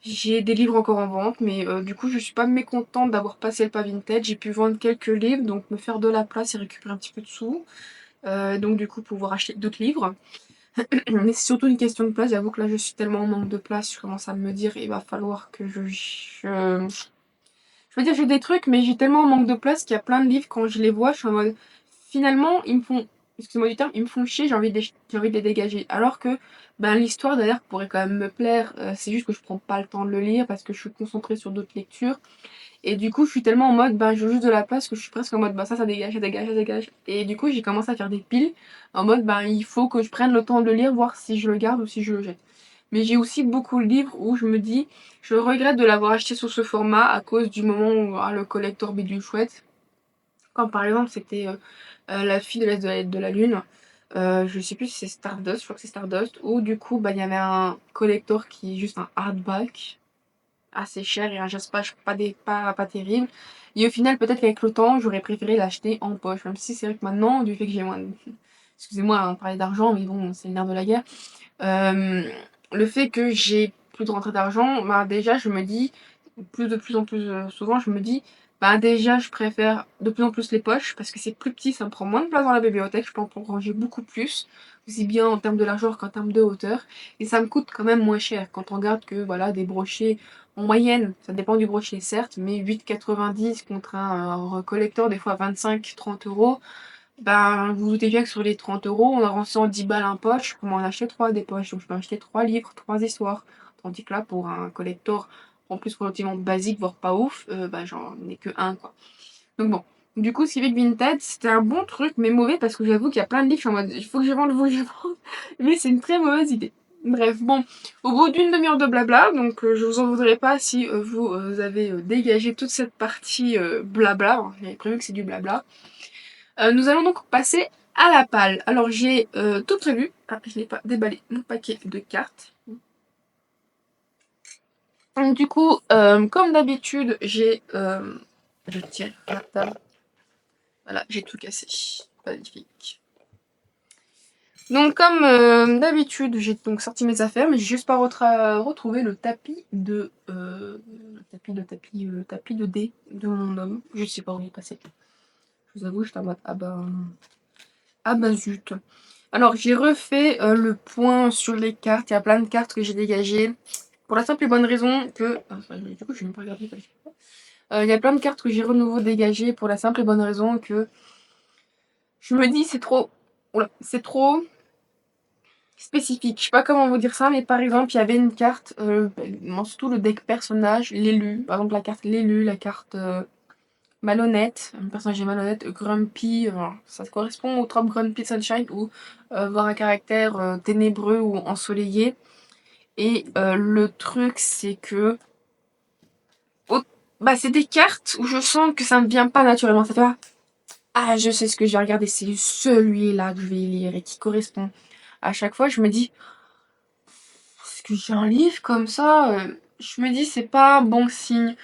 J'ai des livres encore en vente, mais du coup, je suis pas mécontente d'avoir passé le pas Vinted. J'ai pu vendre quelques livres, donc me faire de la place et récupérer un petit peu de sous. Donc du coup, pouvoir acheter d'autres livres. Mais c'est surtout une question de place. J'avoue que là, je suis tellement en manque de place. Je commence à me dire, il va falloir que je veux dire, j'ai des trucs, mais j'ai tellement en manque de place qu'il y a plein de livres, quand je les vois, je suis en mode. Finalement, ils me font. Excuse-moi du terme, ils me font chier, j'ai envie de les dégager. Alors que ben, l'histoire d'ailleurs pourrait quand même me plaire. C'est juste que je prends pas le temps de le lire parce que je suis concentrée sur d'autres lectures. Et du coup, je suis tellement en mode, ben, je veux juste de la place que je suis presque en mode, bah ça dégage, ça dégage, ça dégage. Et du coup, j'ai commencé à faire des piles en mode, ben, il faut que je prenne le temps de le lire, voir si je le garde ou si je le jette. Mais j'ai aussi beaucoup de livres où je me dis, je regrette de l'avoir acheté sous ce format à cause du moment où le collector bidule chouette. Comme par exemple, c'était La fille de l'Est de la Lune. Je sais plus si c'est Stardust, je crois que c'est Stardust. Où du coup, bah, il y avait un collector qui est juste un hardback assez cher et un jaspage pas terrible. Et au final, peut-être qu'avec le temps, j'aurais préféré l'acheter en poche. Même si c'est vrai que maintenant, du fait que j'ai moins de... Excusez-moi, on parlait d'argent, mais bon, c'est le nerf de la guerre. Euh, le fait que j'ai plus de rentrée d'argent, bah déjà, je me dis, de plus en plus souvent, je me dis, bah déjà, je préfère de plus en plus les poches parce que c'est plus petit, ça me prend moins de place dans la bibliothèque, je peux en ranger beaucoup plus, aussi bien en termes de largeur qu'en termes de hauteur, et ça me coûte quand même moins cher quand on regarde que voilà, des brochets en moyenne, ça dépend du brochet certes, mais 8,90 contre un collector des fois 25-30 euros. Ben, vous vous doutez bien que sur les 30 euros, on a remboursé en 10 balles un poche, je peux m'en acheter 3 des poches, donc je peux acheter 3 livres, 3 histoires. Tandis que là, pour un collector en plus relativement basique, voire pas ouf, ben j'en ai que un quoi. Donc bon, du coup, ce qui fait que Vinted, c'était un bon truc, mais mauvais parce que j'avoue qu'il y a plein de livres, je suis en mode, il faut que je vende, il faut que je vende, mais c'est une très mauvaise idée. Bref, bon, au bout d'une demi-heure de blabla, donc je vous en voudrais pas si vous avez dégagé toute cette partie blabla, hein, j'avais prévu que c'est du blabla. Nous allons donc passer à la palle. Alors j'ai tout prévu. Ah, je n'ai pas déballé mon paquet de cartes. Donc, du coup, comme d'habitude, j'ai... je tiens la table. Voilà, j'ai tout cassé. Magnifique. Donc comme d'habitude, j'ai donc sorti mes affaires, mais j'ai juste pas retrouvé le tapis de... tapis de dés de mon homme. Je sais pas où il est passé. Je vous avoue, j'étais en mode... Ah bah zut. Alors j'ai refait le point sur les cartes. Il y a plein de cartes que j'ai dégagées. Pour la simple et bonne raison que... Enfin, du coup, je vais même pas regarder. Il y a plein de cartes que j'ai renouveau dégagées pour la simple et bonne raison que je me dis c'est trop... Oula, c'est trop spécifique. Je sais pas comment vous dire ça, mais par exemple, il y avait une carte, surtout le deck personnage, l'élu. Par exemple, la carte l'élu, la carte malhonnête, un personnage est malhonnête, grumpy, ça correspond au trope grumpy sunshine ou voir un caractère ténébreux ou ensoleillé. Et le truc c'est que Bah, c'est des cartes où je sens que ça me vient pas naturellement. Ça fait pas, ah, je sais ce que je vais regarder, c'est celui-là que je vais lire et qui correspond. À chaque fois, je me dis, est-ce que j'ai un livre comme ça? Je me dis, c'est pas un bon signe.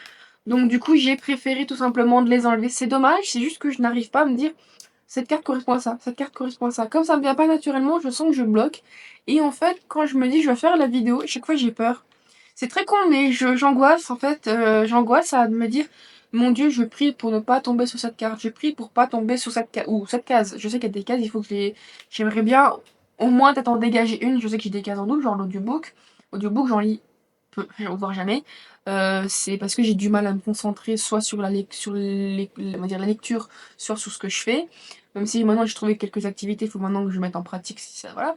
Donc, du coup, j'ai préféré tout simplement de les enlever. C'est dommage, c'est juste que je n'arrive pas à me dire, cette carte correspond à ça, cette carte correspond à ça. Comme ça me vient pas naturellement, je sens que je bloque. Et en fait, quand je me dis, je vais faire la vidéo, à chaque fois, j'ai peur. C'est très con, mais j'angoisse, en fait. J'angoisse à me dire, mon Dieu, je prie pour ne pas tomber sur cette carte. Je prie pour pas tomber sur cette case. Ou cette case. Je sais qu'il y a des cases, il faut que je les... J'aimerais bien au moins peut-être en dégager une. Je sais que j'ai des cases en double, genre l'audiobook. Audiobook, j'en lis peu, voire jamais. C'est parce que j'ai du mal à me concentrer soit sur on va dire la lecture, soit sur ce que je fais. Même si maintenant j'ai trouvé quelques activités, il faut maintenant que je mette en pratique si ça, voilà.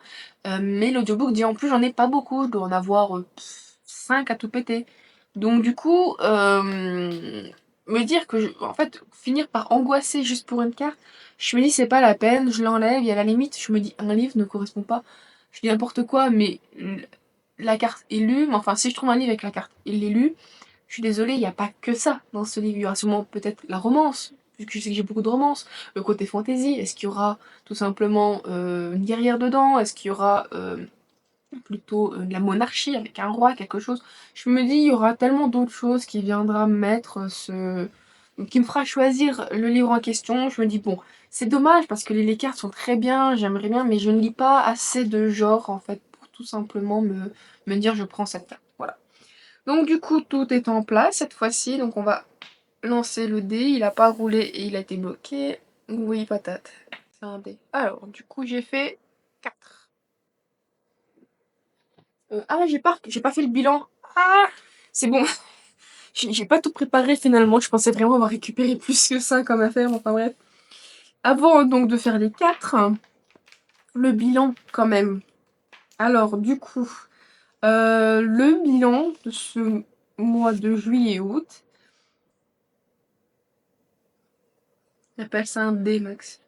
Mais l'audiobook dit en plus j'en ai pas beaucoup, je dois en avoir 5 à tout péter. Donc du coup, me dire que en fait, finir par angoisser juste pour une carte, je me dis c'est pas la peine, je l'enlève, et à la limite, je me dis un livre ne correspond pas. Je dis n'importe quoi, mais la carte est lue, mais enfin si je trouve un livre avec la carte et l'ai lu, je suis désolée, il n'y a pas que ça dans ce livre. Il y aura sûrement peut-être la romance, puisque je sais que j'ai beaucoup de romances, le côté fantasy, est-ce qu'il y aura tout simplement une guerrière dedans, est-ce qu'il y aura plutôt de la monarchie avec un roi, quelque chose. Je me dis, il y aura tellement d'autres choses qui viendra mettre qui me fera choisir le livre en question. Je me dis, bon, c'est dommage parce que les cartes sont très bien, j'aimerais bien, mais je ne lis pas assez de genre en fait pour tout simplement me dire je prends cette carte. Voilà. Donc du coup, tout est en place cette fois-ci. Donc on va lancer le dé. Il a pas roulé et il a été bloqué. Oui, patate. C'est un dé. Alors, du coup, j'ai fait 4. Ah, j'ai pas fait le bilan. Ah, c'est bon. J'ai pas tout préparé finalement. Je pensais vraiment avoir récupéré plus que ça comme affaire. Enfin bref. Avant donc de faire les 4, le bilan quand même. Alors, du coup, le bilan de ce mois de juillet-août, on appelle ça un dé, Max.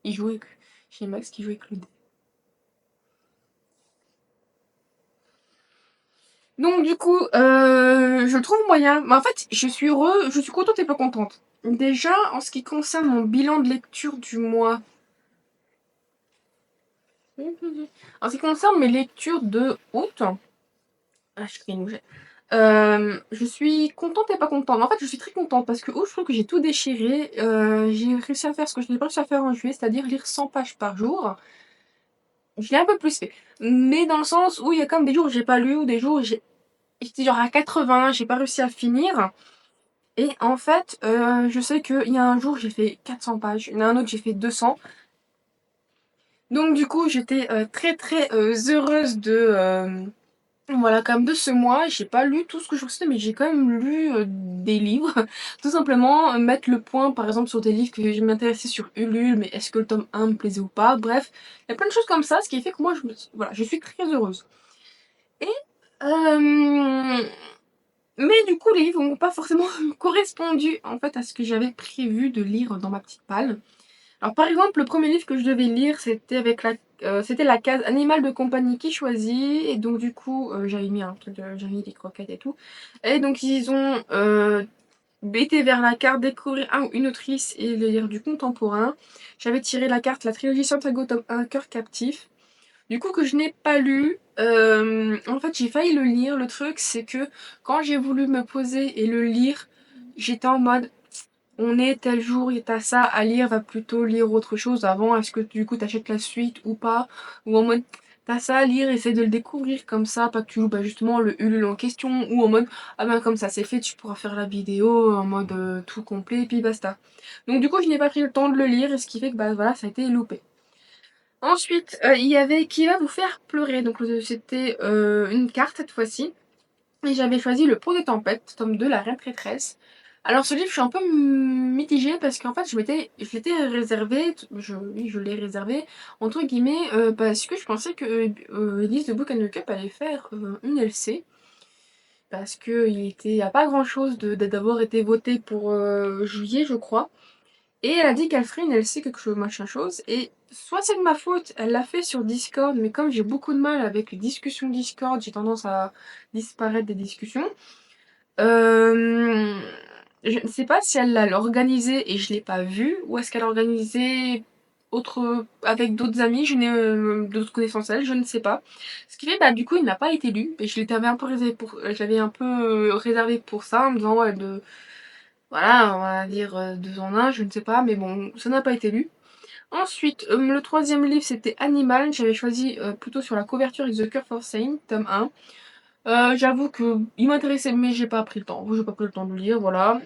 Il jouait avec... Chez Max qui jouait avec le dé. Donc du coup, je trouve moyen. Mais en fait, je suis heureux, je suis contente et pas contente. Déjà, en ce qui concerne mon bilan de lecture du mois. En ce qui concerne mes lectures de août. Ah, je crée une bougie. Je suis contente et pas contente. En fait, je suis très contente parce que août, je trouve que j'ai tout déchiré. J'ai réussi à faire ce que je n'ai pas réussi à faire en juillet, c'est-à-dire lire 100 pages par jour. Je l'ai un peu plus fait. Mais dans le sens où il y a quand même des jours où j'ai pas lu, ou des jours où j'étais genre à 80, j'ai pas réussi à finir. Et en fait, je sais qu'il y a un jour, j'ai fait 400 pages. Il y en a un autre, j'ai fait 200. Donc du coup, j'étais très très heureuse voilà, quand même de ce mois. J'ai pas lu tout ce que je ressentais, mais j'ai quand même lu des livres. Tout simplement, mettre le point, par exemple, sur des livres que je m'intéressais sur Ulule, mais est-ce que le tome 1 me plaisait ou pas. Bref, il y a plein de choses comme ça, ce qui fait que moi, voilà, je suis très heureuse. Et... euh, Mais du coup, les livres n'ont pas forcément correspondu en fait à ce que j'avais prévu de lire dans ma petite palle. Alors par exemple, le premier livre que je devais lire, c'était la case animal de compagnie qui choisit. Et donc du coup, j'avais mis un truc, j'avais mis des croquettes et tout. Et donc ils ont été vers la carte découvrir un ou une autrice et lire du contemporain. J'avais tiré la carte La trilogie Santiago tome 1, Cœur captif. Du coup, que je n'ai pas lu. En fait, j'ai failli le lire. Le truc, c'est que quand j'ai voulu me poser et le lire, j'étais en mode, on est tel jour, t'as ça à lire, va plutôt lire autre chose avant. Est-ce que du coup t'achètes la suite ou pas? Ou en mode, t'as ça à lire, essaie de le découvrir comme ça, pas que tu joues bah, justement le Ulule en question. Ou en mode, ah ben comme ça c'est fait, tu pourras faire la vidéo en mode tout complet et puis basta. Donc du coup, je n'ai pas pris le temps de le lire et ce qui fait que bah voilà, ça a été loupé. Ensuite, il y avait Qui va vous faire pleurer. Donc c'était une carte cette fois-ci. Et j'avais choisi Le Pont des Tempêtes, tome 2, La Reine Prêtresse. Alors ce livre, je suis un peu mitigée parce qu'en fait, je l'étais réservé, oui, je l'ai réservé, entre guillemets, parce que je pensais que Elise de Book and the Cup allait faire une LC. Parce qu'il n'y a pas grand chose d'avoir été voté pour juillet, je crois. Et elle a dit qu'elle ferait une LC quelque chose, machin chose. Et soit c'est de ma faute, elle l'a fait sur Discord, mais comme j'ai beaucoup de mal avec les discussions Discord, j'ai tendance à disparaître des discussions. Je ne sais pas si elle l'a organisé et je l'ai pas vu, ou est-ce qu'elle a organisé avec d'autres amis, d'autres connaissances à elle, je ne sais pas. Ce qui fait, bah, du coup, il n'a pas été lu, et je l'avais un peu je l'avais un peu réservé pour ça, en me disant, ouais, voilà, on va dire 2 en 1, je ne sais pas, mais bon, ça n'a pas été lu. Ensuite, le troisième livre, c'était Animal. J'avais choisi plutôt sur la couverture avec The Cure for Sane, tome 1. J'avoue que il m'intéressait, mais j'ai pas pris le temps. J'ai pas pris le temps de le lire, voilà.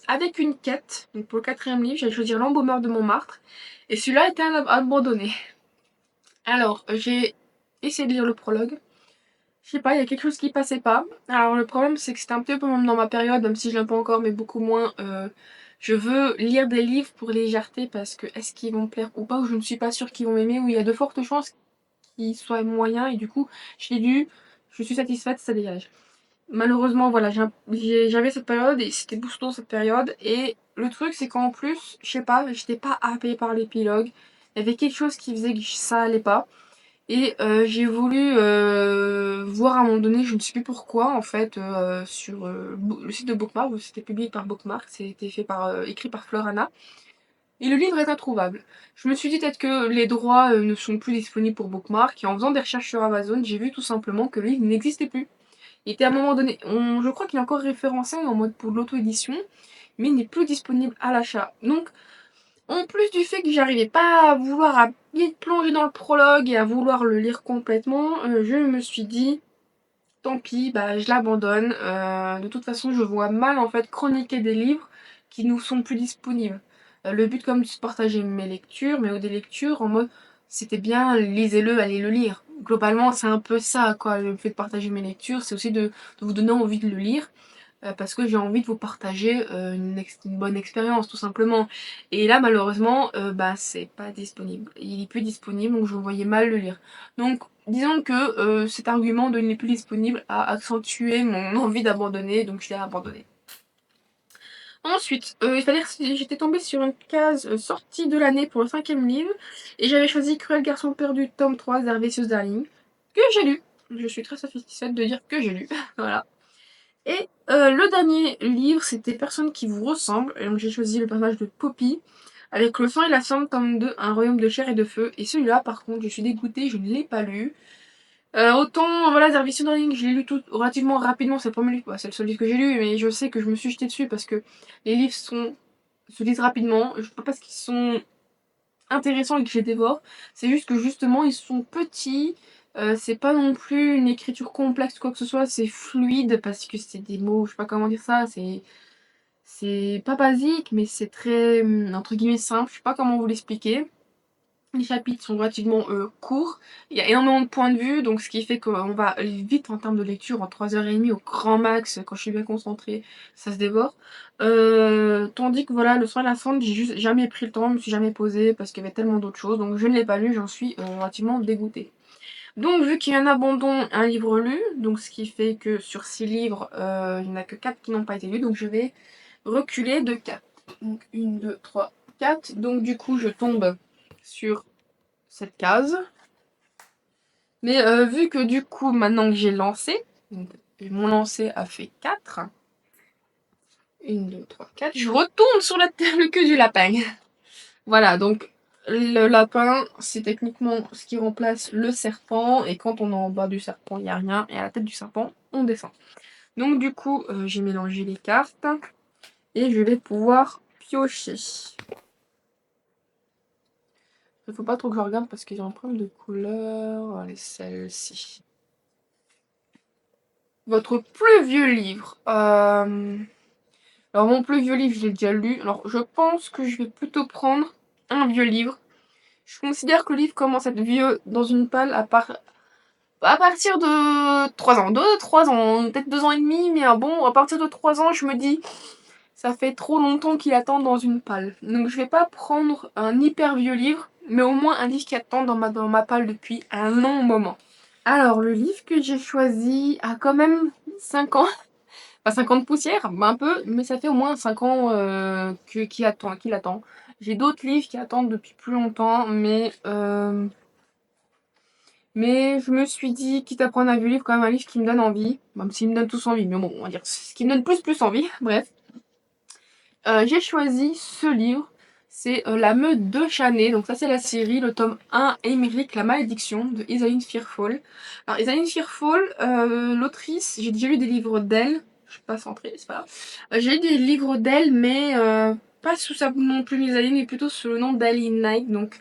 Avec une quête, donc pour le quatrième livre, j'allais choisir L'Embaumeur de Montmartre. Et celui-là était abandonné. Alors, j'ai essayé de lire le prologue. Je sais pas, il y a quelque chose qui passait pas. Alors, le problème, c'est que c'était un petit peu dans ma période, même si je l'aime pas encore, mais beaucoup moins. Je veux lire des livres pour légèreté parce que est-ce qu'ils vont me plaire ou pas, ou je ne suis pas sûre qu'ils vont m'aimer, ou il y a de fortes chances qu'ils soient moyens, et du coup, je l'ai lu, je suis satisfaite, ça dégage. Malheureusement, voilà, j'avais cette période et c'était Bouston cette période. Et le truc, c'est qu'en plus, je sais pas, j'étais pas happée par l'épilogue. Il y avait quelque chose qui faisait que ça allait pas. Et j'ai voulu voir à un moment donné, je ne sais plus pourquoi, en fait, sur le site de Bookmark, où c'était publié par Bookmark, c'était écrit par Florana. Et le livre est introuvable. Je me suis dit peut-être que les droits ne sont plus disponibles pour Bookmark. Et en faisant des recherches sur Amazon, j'ai vu tout simplement que le livre n'existait plus. Il était à un moment donné, je crois qu'il est encore référencé en mode pour l'auto-édition, mais il n'est plus disponible à l'achat. Donc, en plus du fait que j'arrivais pas à vouloir à bien plonger dans le prologue et à vouloir le lire complètement, je me suis dit, tant pis, bah je l'abandonne. De toute façon, je vois mal en fait chroniquer des livres qui nous sont plus disponibles. Le but comme c'est de partager mes lectures, mes des lectures en mode c'était bien, lisez-le, allez le lire. Globalement, c'est un peu ça quoi, le fait de partager mes lectures, c'est aussi de vous donner envie de le lire. Parce que j'ai envie de vous partager une bonne expérience tout simplement. Et là malheureusement bah c'est pas disponible. Il est plus disponible donc je voyais mal le lire. Donc disons que cet argument de il n'est plus disponible a accentué mon envie d'abandonner, donc je l'ai abandonné. Ensuite, j'étais tombée sur une case sortie de l'année pour le cinquième livre et j'avais choisi Cruel Garçon Perdu tome 3 d'Hervésius Darling que j'ai lu. Je suis très satisfaite de dire que j'ai lu. Voilà. Et le dernier livre, c'était Personne qui vous ressemble. Et donc j'ai choisi le personnage de Poppy. Avec Le sang et la cendre, tome 2, Un royaume de chair et de feu. Et celui-là, par contre, je suis dégoûtée, je ne l'ai pas lu. Autant, voilà, Zervation Darling, je l'ai lu tout relativement rapidement. C'est le premier livre, bah, c'est le seul livre que j'ai lu, mais je sais que je me suis jetée dessus parce que les livres se lisent rapidement. Je pas parce qu'ils sont intéressants et que je les dévore. C'est juste que justement ils sont petits. C'est pas non plus une écriture complexe quoi que ce soit. C'est fluide parce que c'est des mots, je sais pas comment dire ça. C'est pas basique mais c'est très entre guillemets simple. Je sais pas comment vous l'expliquer. Les chapitres sont relativement courts. Il y a énormément de points de vue, donc ce qui fait qu'on va vite en termes de lecture, en 3h30 au grand max, quand je suis bien concentrée, ça se dévore. Tandis que voilà, le soin de la cendre, j'ai juste jamais pris le temps, je me suis jamais posée parce qu'il y avait tellement d'autres choses, donc je ne l'ai pas lu, j'en suis relativement dégoûtée. Donc vu qu'il y a un abandon, un livre lu, donc ce qui fait que sur 6 livres, il n'y en a que 4 qui n'ont pas été lus, donc je vais reculer de 4. Donc 1, 2, 3, 4. Donc du coup je tombe sur cette case. Mais vu que du coup, maintenant que j'ai lancé, donc, mon lancé a fait 4. 1, 2, 3, 4. Je retourne sur le queue du lapin. Voilà, donc le lapin, c'est techniquement ce qui remplace le serpent. Et quand on est en bas du serpent, il n'y a rien. Et à la tête du serpent, on descend. Donc du coup, j'ai mélangé les cartes. Et je vais pouvoir piocher. Il faut pas trop que je regarde parce qu'ils ont un problème de couleur. Allez, celle-ci. Votre plus vieux livre. Alors mon plus vieux livre, je l'ai déjà lu. Alors je pense que je vais plutôt prendre un vieux livre. Je considère que le livre commence à être vieux dans une palle à partir de 3 ans. 3 ans, peut-être 2 ans et demi, mais bon, à partir de 3 ans, je me dis, ça fait trop longtemps qu'il attend dans une palle. Donc je vais pas prendre un hyper vieux livre, mais au moins un livre qui attend dans ma palle depuis un long moment. Alors le livre que j'ai choisi a quand même 5 ans. Pas 50 poussières, un peu, mais ça fait au moins 5 ans qu'il attend. J'ai d'autres livres qui attendent depuis plus longtemps, mais Mais je me suis dit, quitte à prendre un vieux livre, quand même un livre qui me donne envie. Même s'il me donne tous envie, mais bon, on va dire ce qui me donne plus envie. Bref. J'ai choisi ce livre. C'est La Meute de Chanay. Donc ça c'est la série, le tome 1, Émeric, la malédiction de Isaline Fearfall. Alors Isaline Fearfall, l'autrice, j'ai déjà lu des livres d'elle. Je suis pas centrée, c'est pas grave. J'ai lu des livres d'elle, mais pas sous sa nom plus Isaline, mais plutôt sous le nom d'Aline Knight. Donc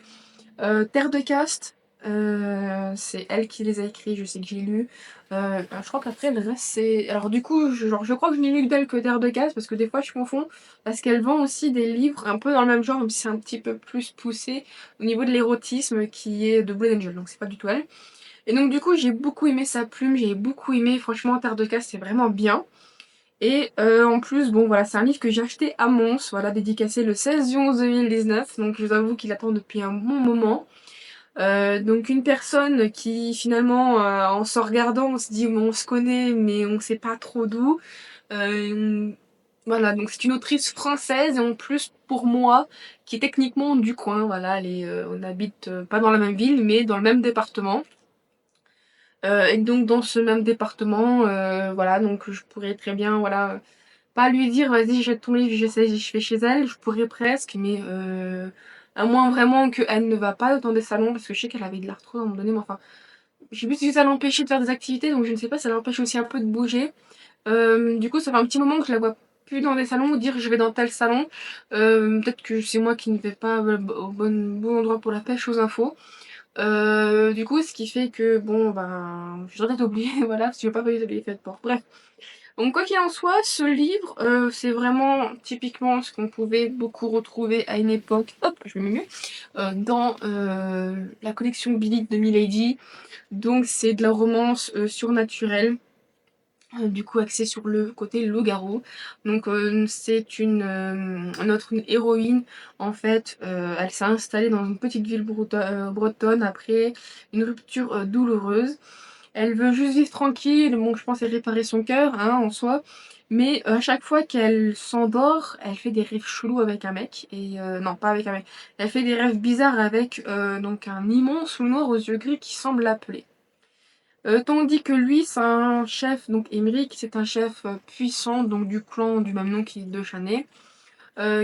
Terre de Caste, c'est elle qui les a écrits, je sais que j'ai lu. Je crois qu'après le reste c'est. Alors du coup, je crois que je n'ai lu que d'elle que Terre de Caste, parce que des fois je confonds, parce qu'elle vend aussi des livres un peu dans le même genre, même si c'est un petit peu plus poussé au niveau de l'érotisme qui est de Blue Angel, donc c'est pas du tout elle. Et donc du coup j'ai beaucoup aimé sa plume, j'ai beaucoup aimé, franchement Terre de Caste c'est vraiment bien. Et en plus, bon voilà, c'est un livre que j'ai acheté à Mons, voilà, dédicacé le 16 du 11 2019, donc je vous avoue qu'il attend depuis un bon moment. Donc une personne qui finalement, en se regardant, on se dit bon, on se connaît mais on sait pas trop d'où. Euh, voilà, donc c'est une autrice française et en plus pour moi, qui est techniquement du coin. Voilà, on habite pas dans la même ville mais dans le même département. Et donc dans ce même département, voilà, donc je pourrais très bien, voilà, pas lui dire vas-y jette ton livre, je fais chez elle, je pourrais presque, mais à moins vraiment qu'elle ne va pas dans des salons, parce que je sais qu'elle avait de l'arthrose à un moment donné, mais enfin, je sais plus si ça l'empêchait de faire des activités, donc je ne sais pas, ça l'empêche aussi un peu de bouger. Du coup, ça fait un petit moment que je la vois plus dans des salons ou dire je vais dans tel salon. Peut-être que c'est moi qui ne vais pas au bon endroit pour la pêche aux infos. Du coup, ce qui fait que bon, ben, je devrais peut-être oublier, voilà, parce que je vais pas payer les fêtes pour. Bref. Donc quoi qu'il en soit, ce livre, c'est vraiment typiquement ce qu'on pouvait beaucoup retrouver à une époque, hop, je vais mieux, dans la collection Billy de Milady. Donc c'est de la romance surnaturelle, du coup axée sur le côté loup-garou. Donc c'est notre héroïne, en fait, elle s'est installée dans une petite ville bretonne après une rupture douloureuse. Elle veut juste vivre tranquille, bon, je pense, et réparer son cœur, hein, en soi. Mais à chaque fois qu'elle s'endort, elle fait des rêves chelous avec un mec. Et non, pas avec un mec. Elle fait des rêves bizarres avec donc un immense loup noir aux yeux gris qui semble l'appeler. Tandis que lui, c'est un chef, donc Émeric, c'est un chef puissant, donc du clan du même nom qui est de Chanay.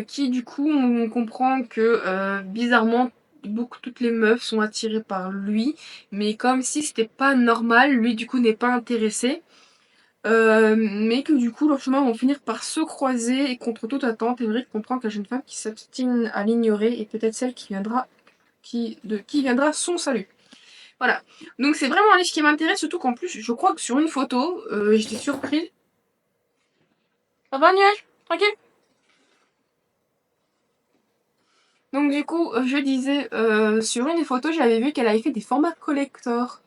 Qui du coup, on comprend que bizarrement, toutes les meufs sont attirées par lui, mais comme si c'était pas normal, lui du coup n'est pas intéressé. Mais que du coup leurs chemins vont finir par se croiser et contre toute attente, Émeric comprend que la jeune femme qui s'obstine à l'ignorer est peut-être celle qui viendra son salut. Voilà. Donc c'est vraiment un livre qui m'intéresse, surtout qu'en plus je crois que sur une photo, j'étais surprise. Ça va nuage? Tranquille? Donc du coup, je disais, sur une des photos, j'avais vu qu'elle avait fait des formats collector.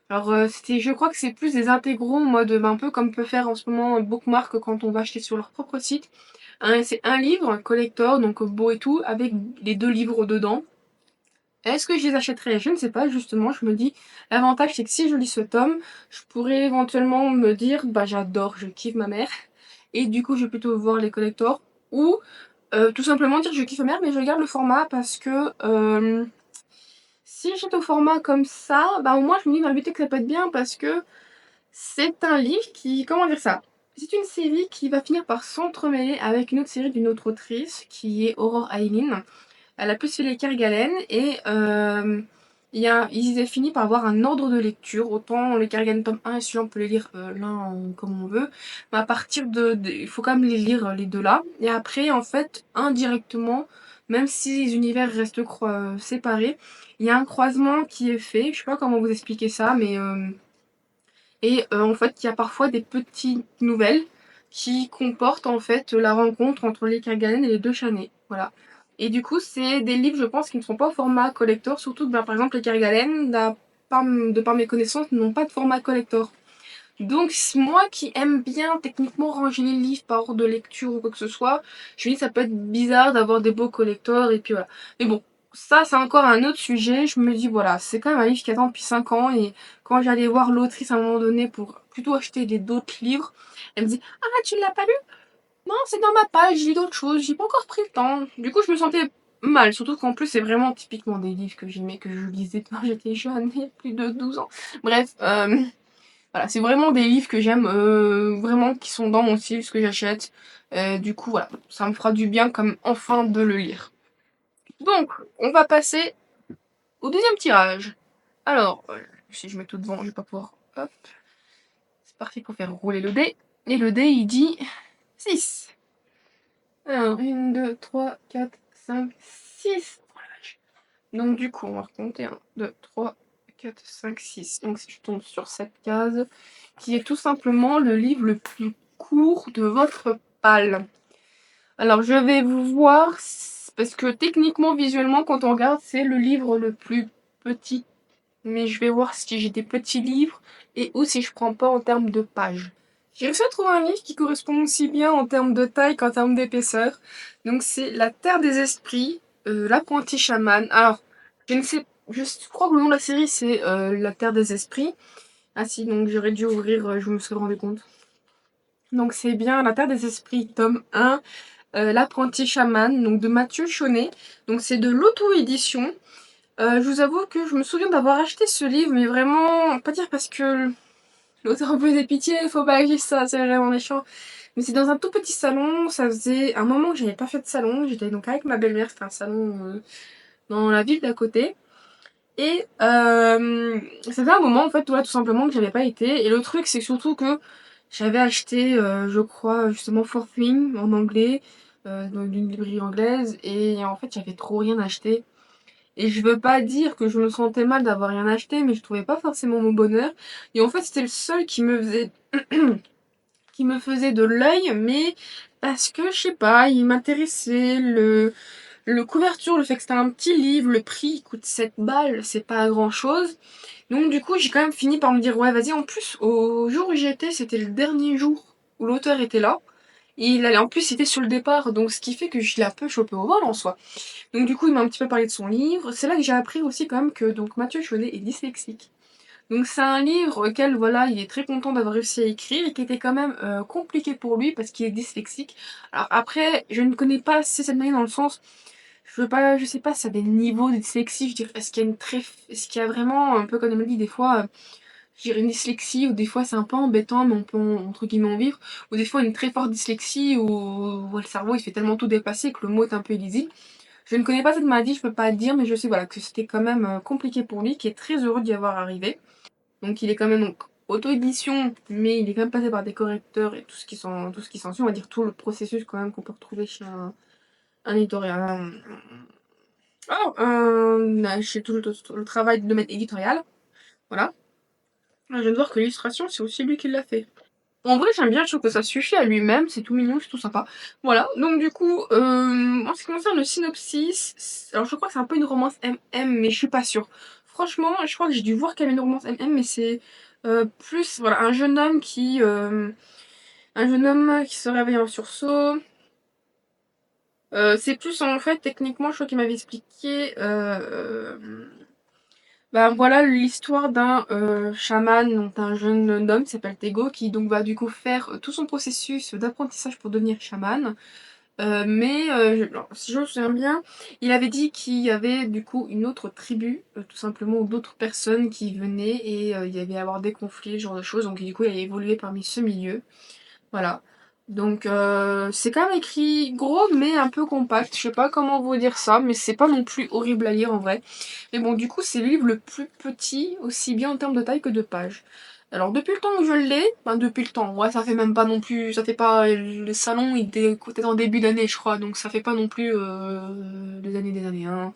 Alors je crois que c'est plus des intégraux en mode un peu comme peut faire en ce moment Bookmark quand on va acheter sur leur propre site. C'est un livre collector, donc beau et tout, avec les deux livres dedans. Est-ce que je les achèterais? Je ne sais pas, justement, je me dis, l'avantage c'est que si je lis ce tome, je pourrais éventuellement me dire, bah j'adore, je kiffe ma mère, et du coup je vais plutôt voir les collectors, ou tout simplement dire je kiffe ma mère, mais je garde le format parce que si j'étais au format comme ça, bah au moins je me dis dans la bibliothèque que ça peut être bien parce que c'est un livre qui, comment dire ça? C'est une série qui va finir par s'entremêler avec une autre série d'une autre autrice qui est Aurore Aileen. Elle a plus fait les Kerguelen et ils avaient fini par avoir un ordre de lecture. Autant les Kerguelen tome 1 et celui-là on peut les lire comme on veut. Mais à partir il faut quand même les lire les deux là. Et après en fait indirectement, même si les univers restent séparés, il y a un croisement qui est fait. Je sais pas comment vous expliquer ça, mais en fait il y a parfois des petites nouvelles qui comportent en fait la rencontre entre les Kerguelen et les deux Chanay. Voilà. Et du coup, c'est des livres, je pense, qui ne sont pas au format collector, surtout que, ben, par exemple, les Kerguelen, de par mes connaissances, n'ont pas de format collector. Donc, moi qui aime bien techniquement ranger les livres par ordre de lecture ou quoi que ce soit, je me dis que ça peut être bizarre d'avoir des beaux collectors et puis voilà. Mais bon, ça c'est encore un autre sujet. Je me dis voilà, c'est quand même un livre qui attend depuis 5 ans et quand j'allais voir l'autrice à un moment donné pour plutôt acheter d'autres livres, elle me dit ah tu l'as pas lu? Non, c'est dans ma page, j'ai d'autres choses, j'ai pas encore pris le temps. Du coup, je me sentais mal. Surtout qu'en plus, c'est vraiment typiquement des livres que j'aimais, que je lisais quand j'étais jeune, il y a plus de 12 ans. Bref, voilà, c'est vraiment des livres que j'aime, vraiment qui sont dans mon style, ce que j'achète. Du coup, voilà, ça me fera du bien comme enfin de le lire. Donc, on va passer au deuxième tirage. Alors, si je mets tout devant, je vais pas pouvoir. Hop, c'est parti pour faire rouler le dé. Et le dé, il dit 6. Alors, 1, 2, 3, 4, 5, 6. Oh la vache. Donc, du coup, on va recompter. 1, 2, 3, 4, 5, 6. Donc, si je tombe sur cette case, qui est tout simplement le livre le plus court de votre palle. Alors, je vais vous voir, parce que techniquement, visuellement, quand on regarde, c'est le livre le plus petit. Mais je vais voir si j'ai des petits livres et ou si je prends pas en termes de pages. J'ai réussi à trouver un livre qui correspond aussi bien en termes de taille qu'en termes d'épaisseur. Donc c'est La Terre des Esprits, l'apprenti chaman. Alors, je ne sais, je crois que le nom de la série c'est La Terre des Esprits. Ah si, donc j'aurais dû ouvrir, je me serais rendu compte. Donc c'est bien La Terre des Esprits, tome 1, l'apprenti chaman, donc de Mathieu Chaunet. Donc c'est de l'auto-édition. Je vous avoue que je me souviens d'avoir acheté ce livre, mais vraiment, pas dire parce que l'auteur me faisait pitié, faut pas acheter ça, c'est vraiment méchant. Mais c'est dans un tout petit salon, ça faisait un moment que j'avais pas fait de salon, j'étais donc avec ma belle-mère, c'était un salon dans la ville d'à côté. Et ça fait un moment en fait, voilà, tout simplement que j'avais pas été. Et le truc, c'est surtout que j'avais acheté, je crois, justement Fourth Wing en anglais, dans une librairie anglaise, et en fait, j'avais trop rien acheté. Et je veux pas dire que je me sentais mal d'avoir rien acheté, mais je trouvais pas forcément mon bonheur. Et en fait, c'était le seul qui me faisait, qui me faisait de l'œil, mais parce que, je sais pas, il m'intéressait, le couverture, le fait que c'était un petit livre, le prix il coûte 7 balles, c'est pas grand chose. Donc du coup, j'ai quand même fini par me dire, ouais, vas-y, en plus, au jour où j'y étais, c'était le dernier jour où l'auteur était là. Et il allait, en plus, il était sur le départ, donc ce qui fait que je l'ai un peu chopé au vol en soi. Donc du coup, il m'a un petit peu parlé de son livre. C'est là que j'ai appris aussi quand même que donc Mathieu Chaudet est dyslexique. Donc c'est un livre auquel voilà, il est très content d'avoir réussi à écrire et qui était quand même compliqué pour lui parce qu'il est dyslexique. Alors après, je ne connais pas assez cette manière dans le sens, je sais pas si ça a des niveaux de dyslexie. Je dirais, est-ce qu'il y a vraiment un peu comme on me dit des fois, je dirais une dyslexie ou des fois c'est un peu embêtant mais on peut entre guillemets en vivre, ou des fois une très forte dyslexie où le cerveau il fait tellement tout dépasser que le mot est un peu illisible. Je ne connais pas cette maladie, je peux pas dire, mais je sais voilà, que c'était quand même compliqué pour lui, qui est très heureux d'y avoir arrivé. Donc il est quand même donc auto-édition, mais il est quand même passé par des correcteurs et tout ce qui s'ensuit, on va dire tout le processus quand même qu'on peut retrouver chez un éditorial. Chez tout le travail de domaine éditorial. Voilà. Je viens de voir que l'illustration, c'est aussi lui qui l'a fait. En vrai, j'aime bien, je trouve que ça suffit à lui-même, c'est tout mignon, c'est tout sympa. Voilà, donc du coup, en ce qui concerne le synopsis, alors je crois que c'est un peu une romance MM, mais je suis pas sûre. Franchement, je crois que j'ai dû voir qu'il y avait une romance MM, mais c'est plus, voilà, un jeune homme qui se réveille en sursaut. C'est plus en fait, techniquement, je crois qu'il m'avait expliqué, bah voilà l'histoire d'un chaman, donc un jeune homme qui s'appelle Tego, qui donc va du coup faire tout son processus d'apprentissage pour devenir chaman. Alors, si je me souviens bien, il avait dit qu'il y avait du coup une autre tribu, tout simplement, ou d'autres personnes qui venaient et il y avait à avoir des conflits, ce genre de choses. Donc du coup, il a évolué parmi ce milieu. Voilà. Donc c'est quand même écrit gros mais un peu compact. Je sais pas comment vous dire ça, mais c'est pas non plus horrible à lire en vrai. Mais bon, du coup, c'est le livre le plus petit, aussi bien en termes de taille que de pages. Alors depuis le temps que je l'ai, enfin depuis le temps, ouais ça fait même pas non plus, ça fait pas, le salon il était peut-être en début d'année je crois, donc ça fait pas non plus des années, hein.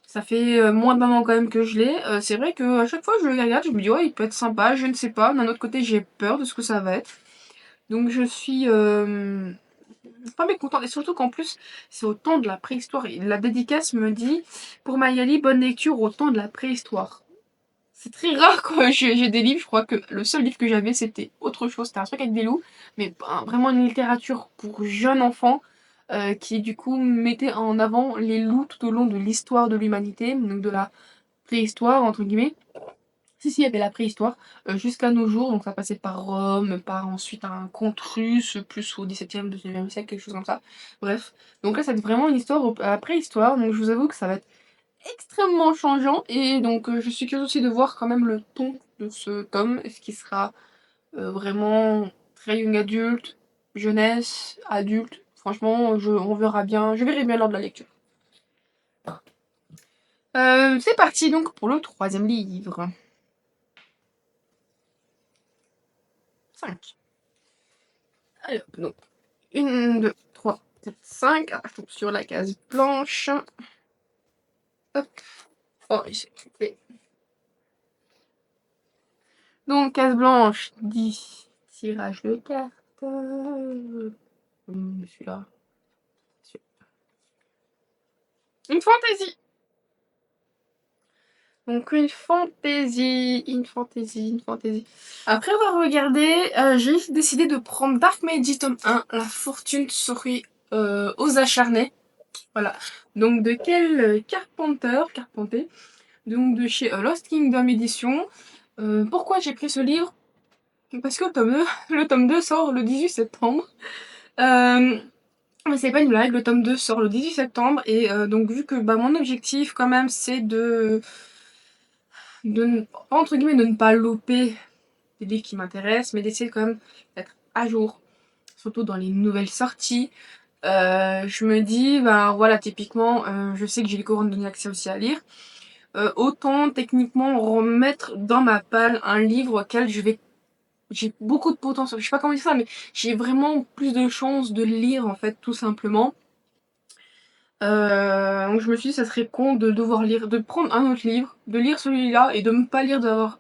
Ça fait moins d'un an quand même que je l'ai. C'est vrai que à chaque fois que je le regarde, je me dis ouais il peut être sympa, je ne sais pas. D'un autre côté j'ai peur de ce que ça va être. Donc je suis pas mécontente. Et surtout qu'en plus, c'est au temps de la préhistoire. Et la dédicace me dit, pour Mayali, bonne lecture au temps de la préhistoire. C'est très rare quand j'ai des livres. Je crois que le seul livre que j'avais, c'était autre chose. C'était un truc avec des loups. Mais vraiment une littérature pour jeunes enfants. Qui du coup mettait en avant les loups tout au long de l'histoire de l'humanité, donc de la préhistoire entre guillemets. Si, il y avait la préhistoire, jusqu'à nos jours, donc ça passait par Rome, par ensuite un conte russe, plus au XVIIe, XIXe siècle, quelque chose comme ça. Bref, donc là, ça va être vraiment une histoire à la préhistoire, donc je vous avoue que ça va être extrêmement changeant, et donc je suis curieuse aussi de voir quand même le ton de ce tome. Est-ce qu'il sera vraiment très young adulte, jeunesse, adulte? Franchement, on verra bien, je verrai bien lors de la lecture. C'est parti donc pour le troisième livre. 5. Alors, donc, 1, 2, 3, 4, 5. Ah, je tombe sur la case blanche. Hop. Oh, j'ai coupé. Donc, case blanche, 10. Tirage de cartes. Celui-là. Une fantaisie. Donc, une fantaisie. Après avoir regardé, j'ai décidé de prendre Dark Magi tome 1, La fortune sourit aux acharnés. Voilà. Donc, de quel Carpenter, donc de chez Lost Kingdom Edition. Pourquoi j'ai pris ce livre? Parce que le tome 2 sort le 18 septembre. Mais c'est pas une blague, le tome 2 sort le 18 septembre, et donc vu que mon objectif quand même c'est entre guillemets, de ne pas louper des livres qui m'intéressent, mais d'essayer quand même d'être à jour, surtout dans les nouvelles sorties. Je me dis, voilà, typiquement, je sais que j'ai les couronnes donné accès aussi à lire. Autant techniquement remettre dans ma palle un livre auquel j'ai beaucoup de potentiel. Je sais pas comment dire ça, mais j'ai vraiment plus de chances de lire en fait, tout simplement. Donc je me suis dit, ça serait con de devoir lire, de prendre un autre livre, de lire celui-là et de ne pas lire lire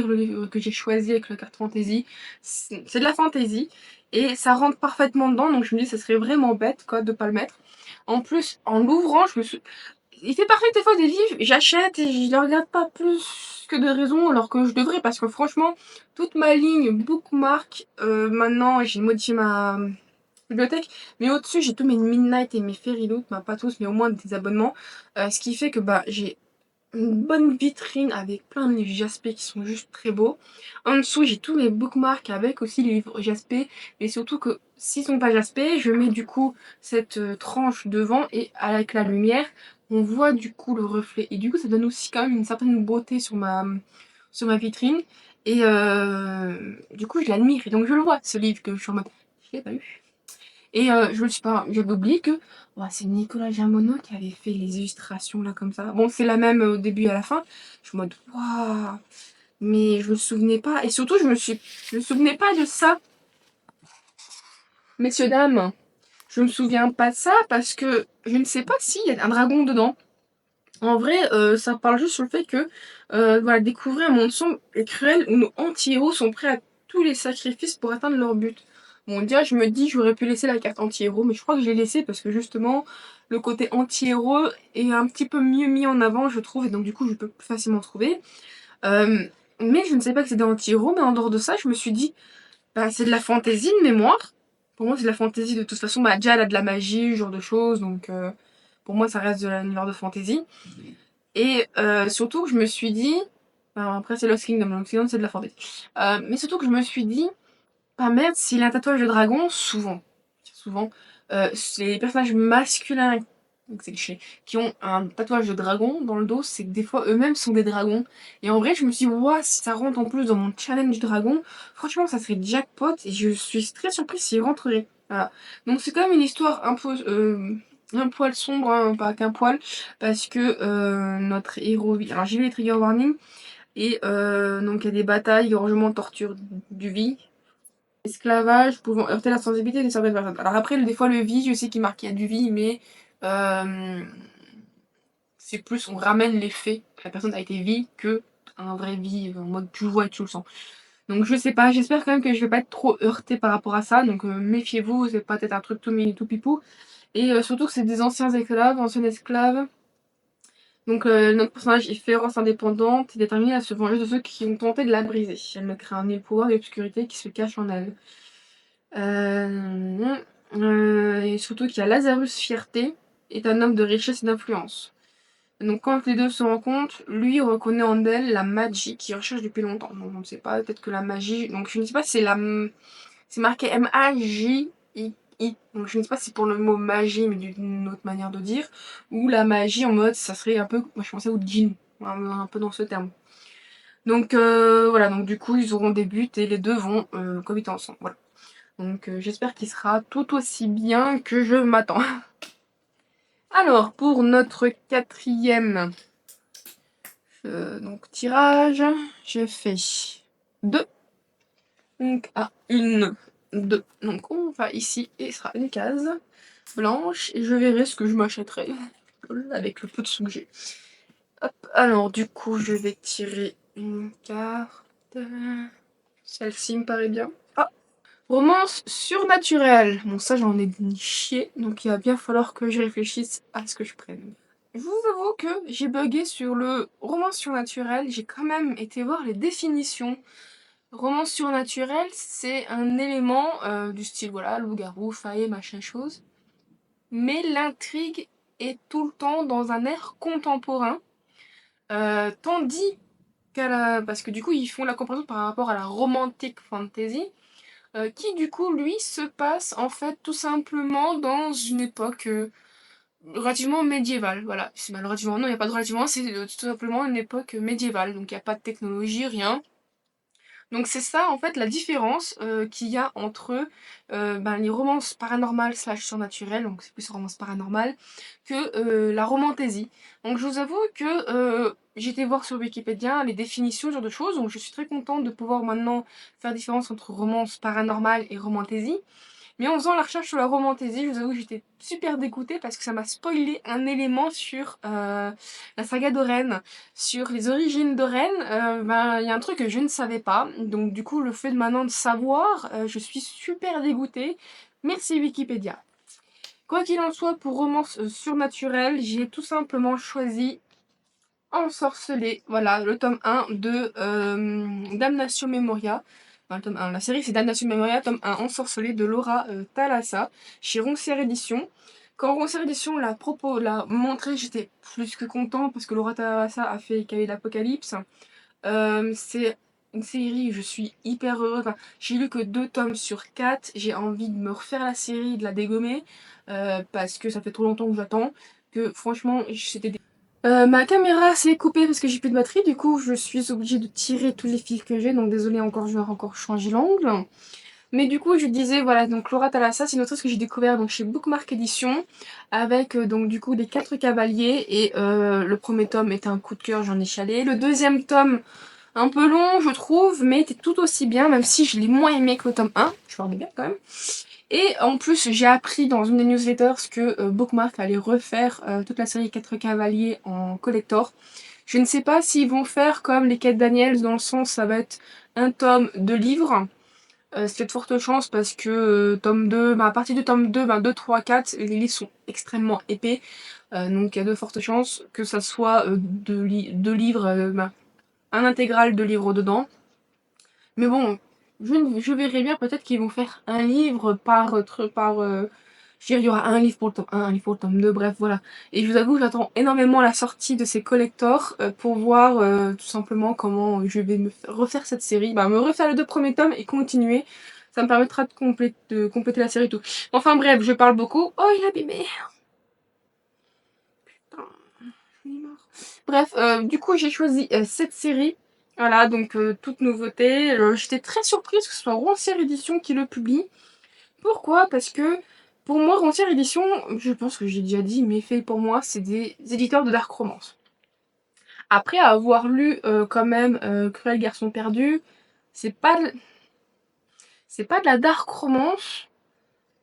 le livre que j'ai choisi avec la carte fantasy. C'est de la fantasy et ça rentre parfaitement dedans, donc je me dis, ça serait vraiment bête quoi de pas le mettre. En plus, en l'ouvrant, il fait partie des fois des livres, j'achète et je les regarde pas plus que de raison, alors que je devrais, parce que franchement, toute ma ligne bookmark, maintenant j'ai modifié ma bibliothèque, mais au-dessus j'ai tous mes Midnight et mes Fairy Loot, pas tous, mais au moins des abonnements, ce qui fait que j'ai une bonne vitrine avec plein de livres Jaspé qui sont juste très beaux. En dessous, j'ai tous mes bookmarks avec aussi les livres Jaspé, mais surtout que s'ils sont pas Jaspé, je mets du coup cette tranche devant et avec la lumière, on voit du coup le reflet. Et du coup, ça donne aussi quand même une certaine beauté sur ma vitrine. Et du coup, je l'admire. Et donc, je le vois, ce livre que je suis en mode, je l'ai pas eu. Et je me suis pas, j'avais oublié que c'est Nicolas Jamono qui avait fait les illustrations là comme ça. Bon, c'est la même au début et à la fin. Je suis en mode waouh, mais je me souvenais pas. Et surtout, je me souvenais pas de ça, messieurs dames. Je me souviens pas de ça parce que je ne sais pas s'il y a un dragon dedans. En vrai, ça parle juste sur le fait que voilà, découvrir un monde sombre et cruel où nos anti-héros sont prêts à tous les sacrifices pour atteindre leur but. Bon, déjà, je me dis, j'aurais pu laisser la carte anti-héros, mais je crois que je l'ai laissé parce que justement, le côté anti-héros est un petit peu mieux mis en avant, je trouve, et donc du coup, je peux plus facilement trouver. Euh, mais je ne sais pas que c'est des anti-héros, mais en dehors de ça, je me suis dit, c'est de la fantaisie de mémoire. Pour moi, c'est de la fantaisie de toute façon. Déjà, elle a de la magie, ce genre de choses, donc pour moi, ça reste de l'univers de fantaisie. Et surtout que je me suis dit, après c'est Lost Kingdom, donc sinon c'est de la fantasy. Mais surtout que je me suis dit, merde, s'il a un tatouage de dragon, souvent, c'est les personnages masculins, donc c'est cliché, qui ont un tatouage de dragon dans le dos, c'est que des fois eux-mêmes sont des dragons. Et en vrai, je me suis dit, ouah, si ça rentre en plus dans mon challenge dragon, franchement, ça serait jackpot, et je suis très surprise s'il rentrerait. Voilà. Donc c'est quand même une histoire un poil sombre, hein, pas qu'un poil, parce que notre héros. Alors j'ai vu les trigger warnings, et donc il y a des batailles, égorgement, torture du vie, esclavage pouvant heurter la sensibilité de certaines personnes. Alors après, des fois, le vie, je sais qu'il marque qu'il y a du vie, mais euh, c'est plus, on ramène les faits que la personne a été vie que un vrai vie, en mode tu le vois et tu le sens. Donc je sais pas, j'espère quand même que je vais pas être trop heurtée par rapport à ça, donc méfiez-vous, c'est peut-être un truc tout mini, tout pipou. Et surtout que c'est des anciens esclaves. Donc notre personnage est féroce, indépendante et déterminée à se venger de ceux qui ont tenté de la briser. Elle ne craint ni le pouvoir ni l'obscurité qui se cache en elle. Et surtout qu'il y a Lazarus Fierté, est un homme de richesse et d'influence. Donc quand les deux se rencontrent, lui reconnaît en elle la magie qu'il recherche depuis longtemps. Donc on ne sait pas, peut-être que la magie... Donc je ne sais pas si c'est c'est marqué M-A-J-I. Donc je ne sais pas si c'est pour le mot magie, mais d'une autre manière de dire. Ou la magie en mode, ça serait un peu... Moi je pensais au djinn, un peu dans ce terme. Donc voilà, donc du coup ils auront des buts et les deux vont cohabiter ensemble. Voilà. Donc j'espère qu'il sera tout aussi bien que je m'attends. Alors pour notre quatrième donc tirage, je fais 2. Donc une, 2. Donc on va ici et ce sera une case blanche et je verrai ce que je m'achèterai avec le peu de sous que j'ai. Hop, alors du coup je vais tirer une carte. Celle-ci me paraît bien. Ah, romance surnaturelle. Bon, ça, j'en ai chié, donc il va bien falloir que je réfléchisse à ce que je prenne. Je vous avoue que j'ai bugué sur le romance surnaturelle. J'ai quand même été voir les définitions. Romance surnaturelle, c'est un élément du style, voilà, loup-garou, faille, machin chose. Mais l'intrigue est tout le temps dans un air contemporain. Tandis qu'à la... Parce que du coup, ils font la comparaison par rapport à la romantic fantasy. Qui du coup lui se passe en fait tout simplement dans une époque relativement médiévale. Voilà, c'est mal relativement, non, il n'y a pas de relativement, c'est tout simplement une époque médiévale, donc il n'y a pas de technologie, rien. Donc c'est ça en fait la différence qu'il y a entre les romances paranormales slash surnaturelles, donc c'est plus romance paranormale, que la romantaisie. Donc je vous avoue que j'ai été voir sur Wikipédia les définitions, ce genre de choses, donc je suis très contente de pouvoir maintenant faire différence entre romance paranormale et romantaisie. Mais en faisant la recherche sur la romantaisie, je vous avoue que j'étais super dégoûtée parce que ça m'a spoilé un élément sur la saga d'Oren, sur les origines d'Oren. Il y a un truc que je ne savais pas, donc du coup le fait de maintenant de savoir, je suis super dégoûtée. Merci Wikipédia. Quoi qu'il en soit, pour romance surnaturelle, j'ai tout simplement choisi Ensorcelé, voilà, le tome 1 de Damnation Memoria. Enfin, le tome 1, la série c'est Damnation Memoria, tome 1, Ensorcelé de Laura Thalassa, chez Roncière Édition. Quand Roncière Édition l'a montré, j'étais plus que content parce que Laura Thalassa a fait Cahier d'Apocalypse. C'est une série, je suis hyper heureuse. Enfin, j'ai lu que 2 tomes sur 4. J'ai envie de me refaire la série, de la dégommer, parce que ça fait trop longtemps que j'attends. Que franchement, c'était ma caméra s'est coupée parce que j'ai plus de batterie, du coup je suis obligée de tirer tous les fils que j'ai, donc désolée encore, je vais encore changer l'angle. Mais du coup je disais, voilà, donc Laura Thalassa, c'est une autrice que j'ai découvert donc chez Bookmark Edition, avec donc du coup les 4 cavaliers, et le premier tome était un coup de cœur, j'en ai chialé. Le deuxième tome, un peu long je trouve, mais était tout aussi bien, même si je l'ai moins aimé que le tome 1, je parle bien quand même. Et en plus, j'ai appris dans une des newsletters que Bookmark allait refaire toute la série 4 Cavaliers en collector. Je ne sais pas s'ils vont faire comme les quêtes Daniels, dans le sens ça va être un tome de livres. C'est de fortes chances parce que tome 2, à partir du tome 2, 2, 3, 4, les livres sont extrêmement épais. Donc il y a de fortes chances que ça soit deux livres, un intégral de livres dedans. Mais bon, je verrai bien, peut-être qu'ils vont faire un livre je veux dire, il y aura un livre pour le tome 1, un livre pour le tome 2, bref, voilà. Et je vous avoue, j'attends énormément la sortie de ces collectors pour voir tout simplement comment je vais refaire cette série. Me refaire les 2 premiers tomes et continuer. Ça me permettra de compléter la série et tout. Enfin bref, je parle beaucoup. Oh, il a abîmé. Putain, j'en ai marre. Bref, du coup, j'ai choisi cette série. Voilà, donc toute nouveauté. J'étais très surprise que ce soit Roncière Édition qui le publie. Pourquoi? Parce que pour moi, Roncière Édition, je pense que j'ai déjà dit, mais fait pour moi, c'est des éditeurs de dark romance. Après avoir lu quand même Cruel Garçon Perdu, c'est pas de... c'est pas de la dark romance,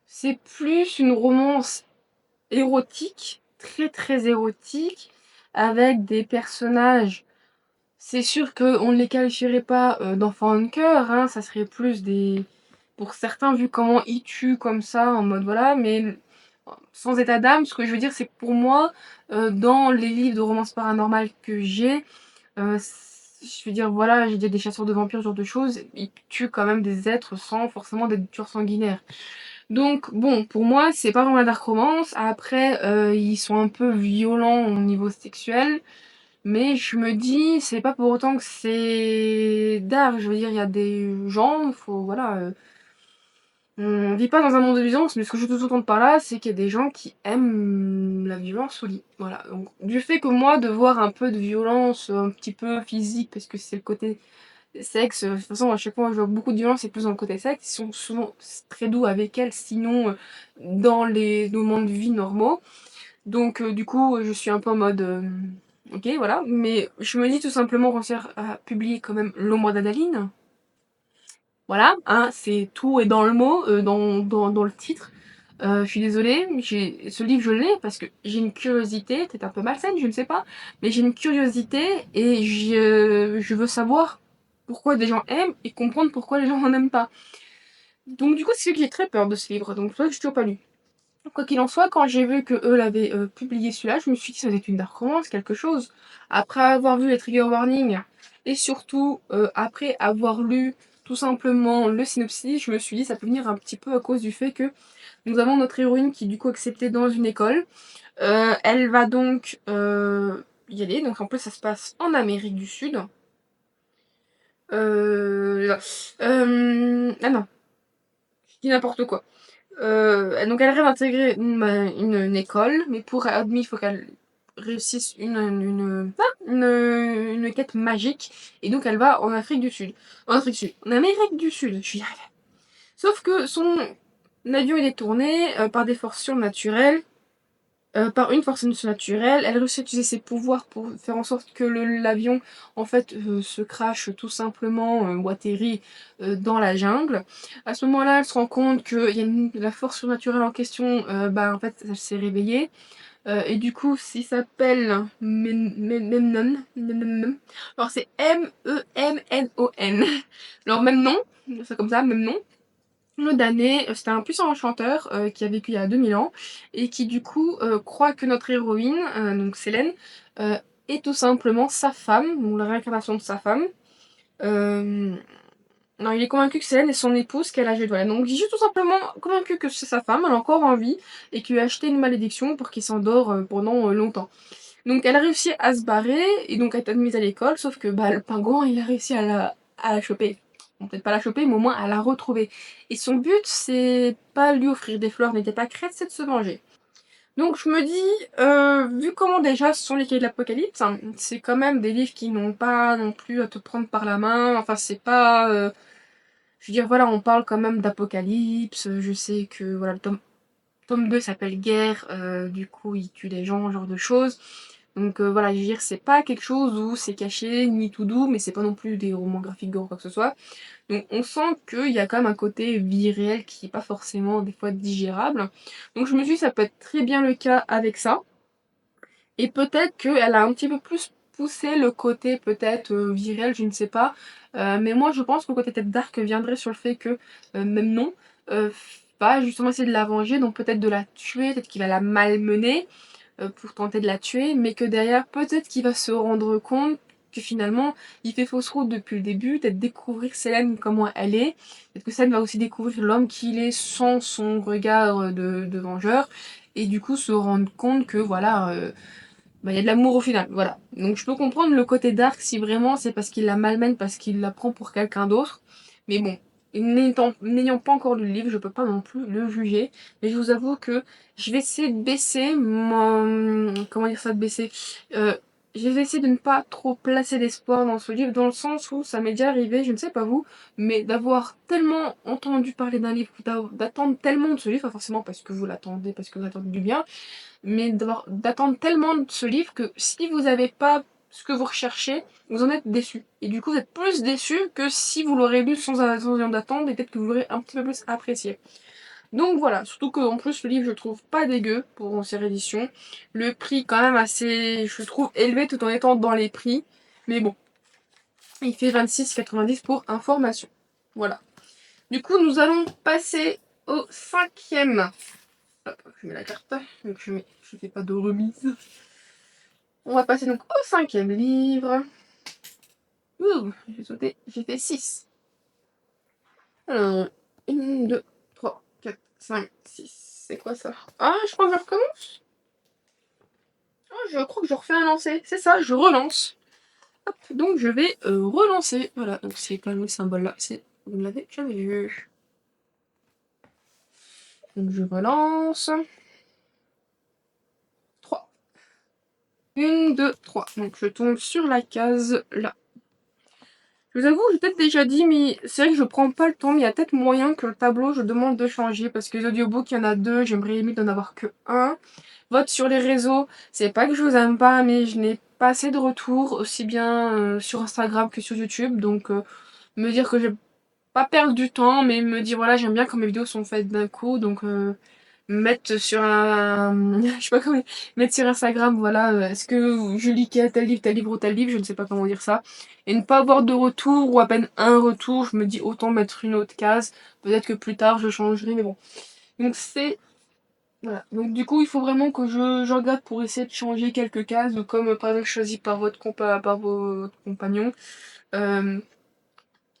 c'est plus une romance érotique, très très érotique, avec des personnages. C'est sûr qu'on ne les qualifierait pas d'enfants de cœur, hein, ça serait plus des... Pour certains, vu comment ils tuent comme ça, en mode voilà, mais sans état d'âme, ce que je veux dire, c'est que pour moi, dans les livres de romance paranormale que j'ai, je veux dire, voilà, j'ai des chasseurs de vampires, ce genre de choses, ils tuent quand même des êtres sans forcément des tueurs sanguinaires. Donc bon, pour moi, c'est pas vraiment la dark romance. Après, ils sont un peu violents au niveau sexuel, mais je me dis, c'est pas pour autant que c'est dark. Je veux dire, il y a des gens, faut voilà, on vit pas dans un monde de violence, mais ce que je veux sous-entendre par là, c'est qu'il y a des gens qui aiment la violence au lit. Voilà. Donc, du fait que moi, de voir un peu de violence, un petit peu physique, parce que c'est le côté sexe, de toute façon, à chaque fois, je vois beaucoup de violence, c'est plus dans le côté sexe. Ils sont souvent très doux avec elle, sinon, dans les moments de vie normaux. Donc, du coup, je suis un peu en mode. Ok, voilà. Mais je me dis tout simplement qu'on sert à publier quand même L'ombre d'Adaline. Voilà, hein, c'est tout est dans le mot, dans le titre. Je suis désolée, ce livre je l'ai parce que j'ai une curiosité, peut-être un peu malsaine, je ne sais pas, mais j'ai une curiosité et je veux savoir pourquoi des gens aiment et comprendre pourquoi les gens n'en aiment pas. Donc du coup, c'est ce que j'ai très peur de ce livre, donc c'est pour ça que je l'ai toujours pas lu. Quoi qu'il en soit, quand j'ai vu que eux l'avaient publié celui-là, je me suis dit que ça devait être une dark romance, quelque chose. Après avoir vu les trigger warnings et surtout après avoir lu tout simplement le synopsis, je me suis dit que ça peut venir un petit peu à cause du fait que nous avons notre héroïne qui est du coup acceptée dans une école. Elle va donc y aller, donc en plus ça se passe en Amérique du Sud. Ah non, je dis n'importe quoi. Donc elle rêve d'intégrer une école, mais pour être admis, il faut qu'elle réussisse une quête magique. Et donc elle va en Afrique du Sud. En Afrique du Sud. En Amérique du Sud, je suis y arrivée. Sauf que son avion est détourné par des forces surnaturelles. Par une force naturelle, elle réussit à utiliser ses pouvoirs pour faire en sorte que l'avion en fait se crache tout simplement ou atterrit dans la jungle. À ce moment-là, elle se rend compte que la force surnaturelle en question, bah en fait, elle s'est réveillée. Et du coup, s'il s'appelle Memnon, alors c'est Memnon. Alors même nom, c'est comme ça, même nom. Le damné, c'était un puissant enchanteur qui a vécu il y a 2000 ans et qui du coup croit que notre héroïne, donc Célène, euh, est tout simplement sa femme, ou la réincarnation de sa femme. Euh, non, il est convaincu que Célène est son épouse qu'elle a âgée de voilà. Donc il est juste tout simplement convaincu que c'est sa femme, elle est encore en vie et qu'il lui a acheté une malédiction pour qu'il s'endort pendant longtemps. Donc elle a réussi à se barrer et donc à être admise à l'école, sauf que bah, le pingouin il a réussi à la choper. Bon, peut-être pas la choper, mais au moins à la retrouver. Et son but, c'est pas lui offrir des fleurs, n'était pas crête, c'est de se venger. Donc je me dis, vu comment déjà ce sont les cahiers de l'Apocalypse, hein, c'est quand même des livres qui n'ont pas non plus à te prendre par la main, enfin c'est pas... je veux dire, voilà, on parle quand même d'Apocalypse, je sais que voilà, tome 2 s'appelle Guerre, du coup il tue des gens, ce genre de choses. Donc voilà, je veux dire, c'est pas quelque chose où c'est caché, ni tout doux, mais c'est pas non plus des romans graphiques gore ou quoi que ce soit. Donc on sent qu'il y a quand même un côté vie réelle qui est pas forcément des fois digérable. Donc je me suis dit, ça peut être très bien le cas avec ça. Et peut-être qu'elle a un petit peu plus poussé le côté peut-être vie réelle, je ne sais pas. Mais moi je pense que le côté peut-être dark viendrait sur le fait que, même non, euh, va justement essayer de la venger, donc peut-être de la tuer, peut-être qu'il va la malmener pour tenter de la tuer, mais que derrière, peut-être qu'il va se rendre compte que finalement, il fait fausse route depuis le début, peut-être découvrir Célène comment elle est, peut-être que Célène va aussi découvrir l'homme qu'il est sans son regard de vengeur, et du coup se rendre compte que voilà, bah, il y a de l'amour au final, voilà. Donc je peux comprendre le côté dark si vraiment c'est parce qu'il la malmène, parce qu'il la prend pour quelqu'un d'autre, mais bon, n'ayant pas encore lu le livre, je peux pas non plus le juger. Mais je vous avoue que je vais essayer de baisser mon... Comment dire ça, de baisser je vais essayer de ne pas trop placer d'espoir dans ce livre, dans le sens où ça m'est déjà arrivé, je ne sais pas vous, mais d'avoir tellement entendu parler d'un livre, d'attendre tellement de ce livre, pas forcément parce que vous l'attendez, parce que vous attendez du bien, mais d'attendre tellement de ce livre que si vous n'avez pas ce que vous recherchez, vous en êtes déçu. Et du coup, vous êtes plus déçu que si vous l'aurez lu sans d'attente et peut-être que vous l'aurez un petit peu plus apprécié. Donc voilà, surtout qu'en plus le livre je le trouve pas dégueu pour ancienne édition. Le prix quand même assez, je le trouve élevé tout en étant dans les prix. Mais bon, il fait 26,90 pour information. Voilà. Du coup, nous allons passer au cinquième. Hop, je mets la carte, donc je fais pas de remise. On va passer donc au cinquième livre. Ouh, j'ai sauté, j'ai fait 6. Alors, 1, 2, 3, 4, 5, 6. C'est quoi ça? Ah, je crois que je recommence. Ah, je crois que je refais un lancer. C'est ça, je relance. Hop, donc je vais relancer. Voilà, donc c'est quand même le symbole là. Vous ne l'avez jamais vu. Donc je relance. 3. 1, 2, 3. Donc je tombe sur la case là. Je vous avoue, j'ai peut-être déjà dit, mais c'est vrai que je prends pas le temps, mais il y a peut-être moyen que le tableau, je demande de changer, parce que les audiobooks, il y en a deux, j'aimerais limite d'en avoir que un. Vote sur les réseaux, c'est pas que je vous aime pas, mais je n'ai pas assez de retours, aussi bien sur Instagram que sur YouTube, donc me dire que j'ai pas perdre du temps, mais me dire voilà, j'aime bien quand mes vidéos sont faites d'un coup, donc mettre sur un, je sais pas comment, mettre sur Instagram, voilà, est-ce que je lis tel livre ou tel livre, je ne sais pas comment dire ça, et ne pas avoir de retour ou à peine un retour, je me dis autant mettre une autre case, peut-être que plus tard je changerai, mais bon. Donc c'est, voilà. Donc du coup, il faut vraiment que je regarde pour essayer de changer quelques cases, comme par exemple choisi par par votre compagnon. Euh,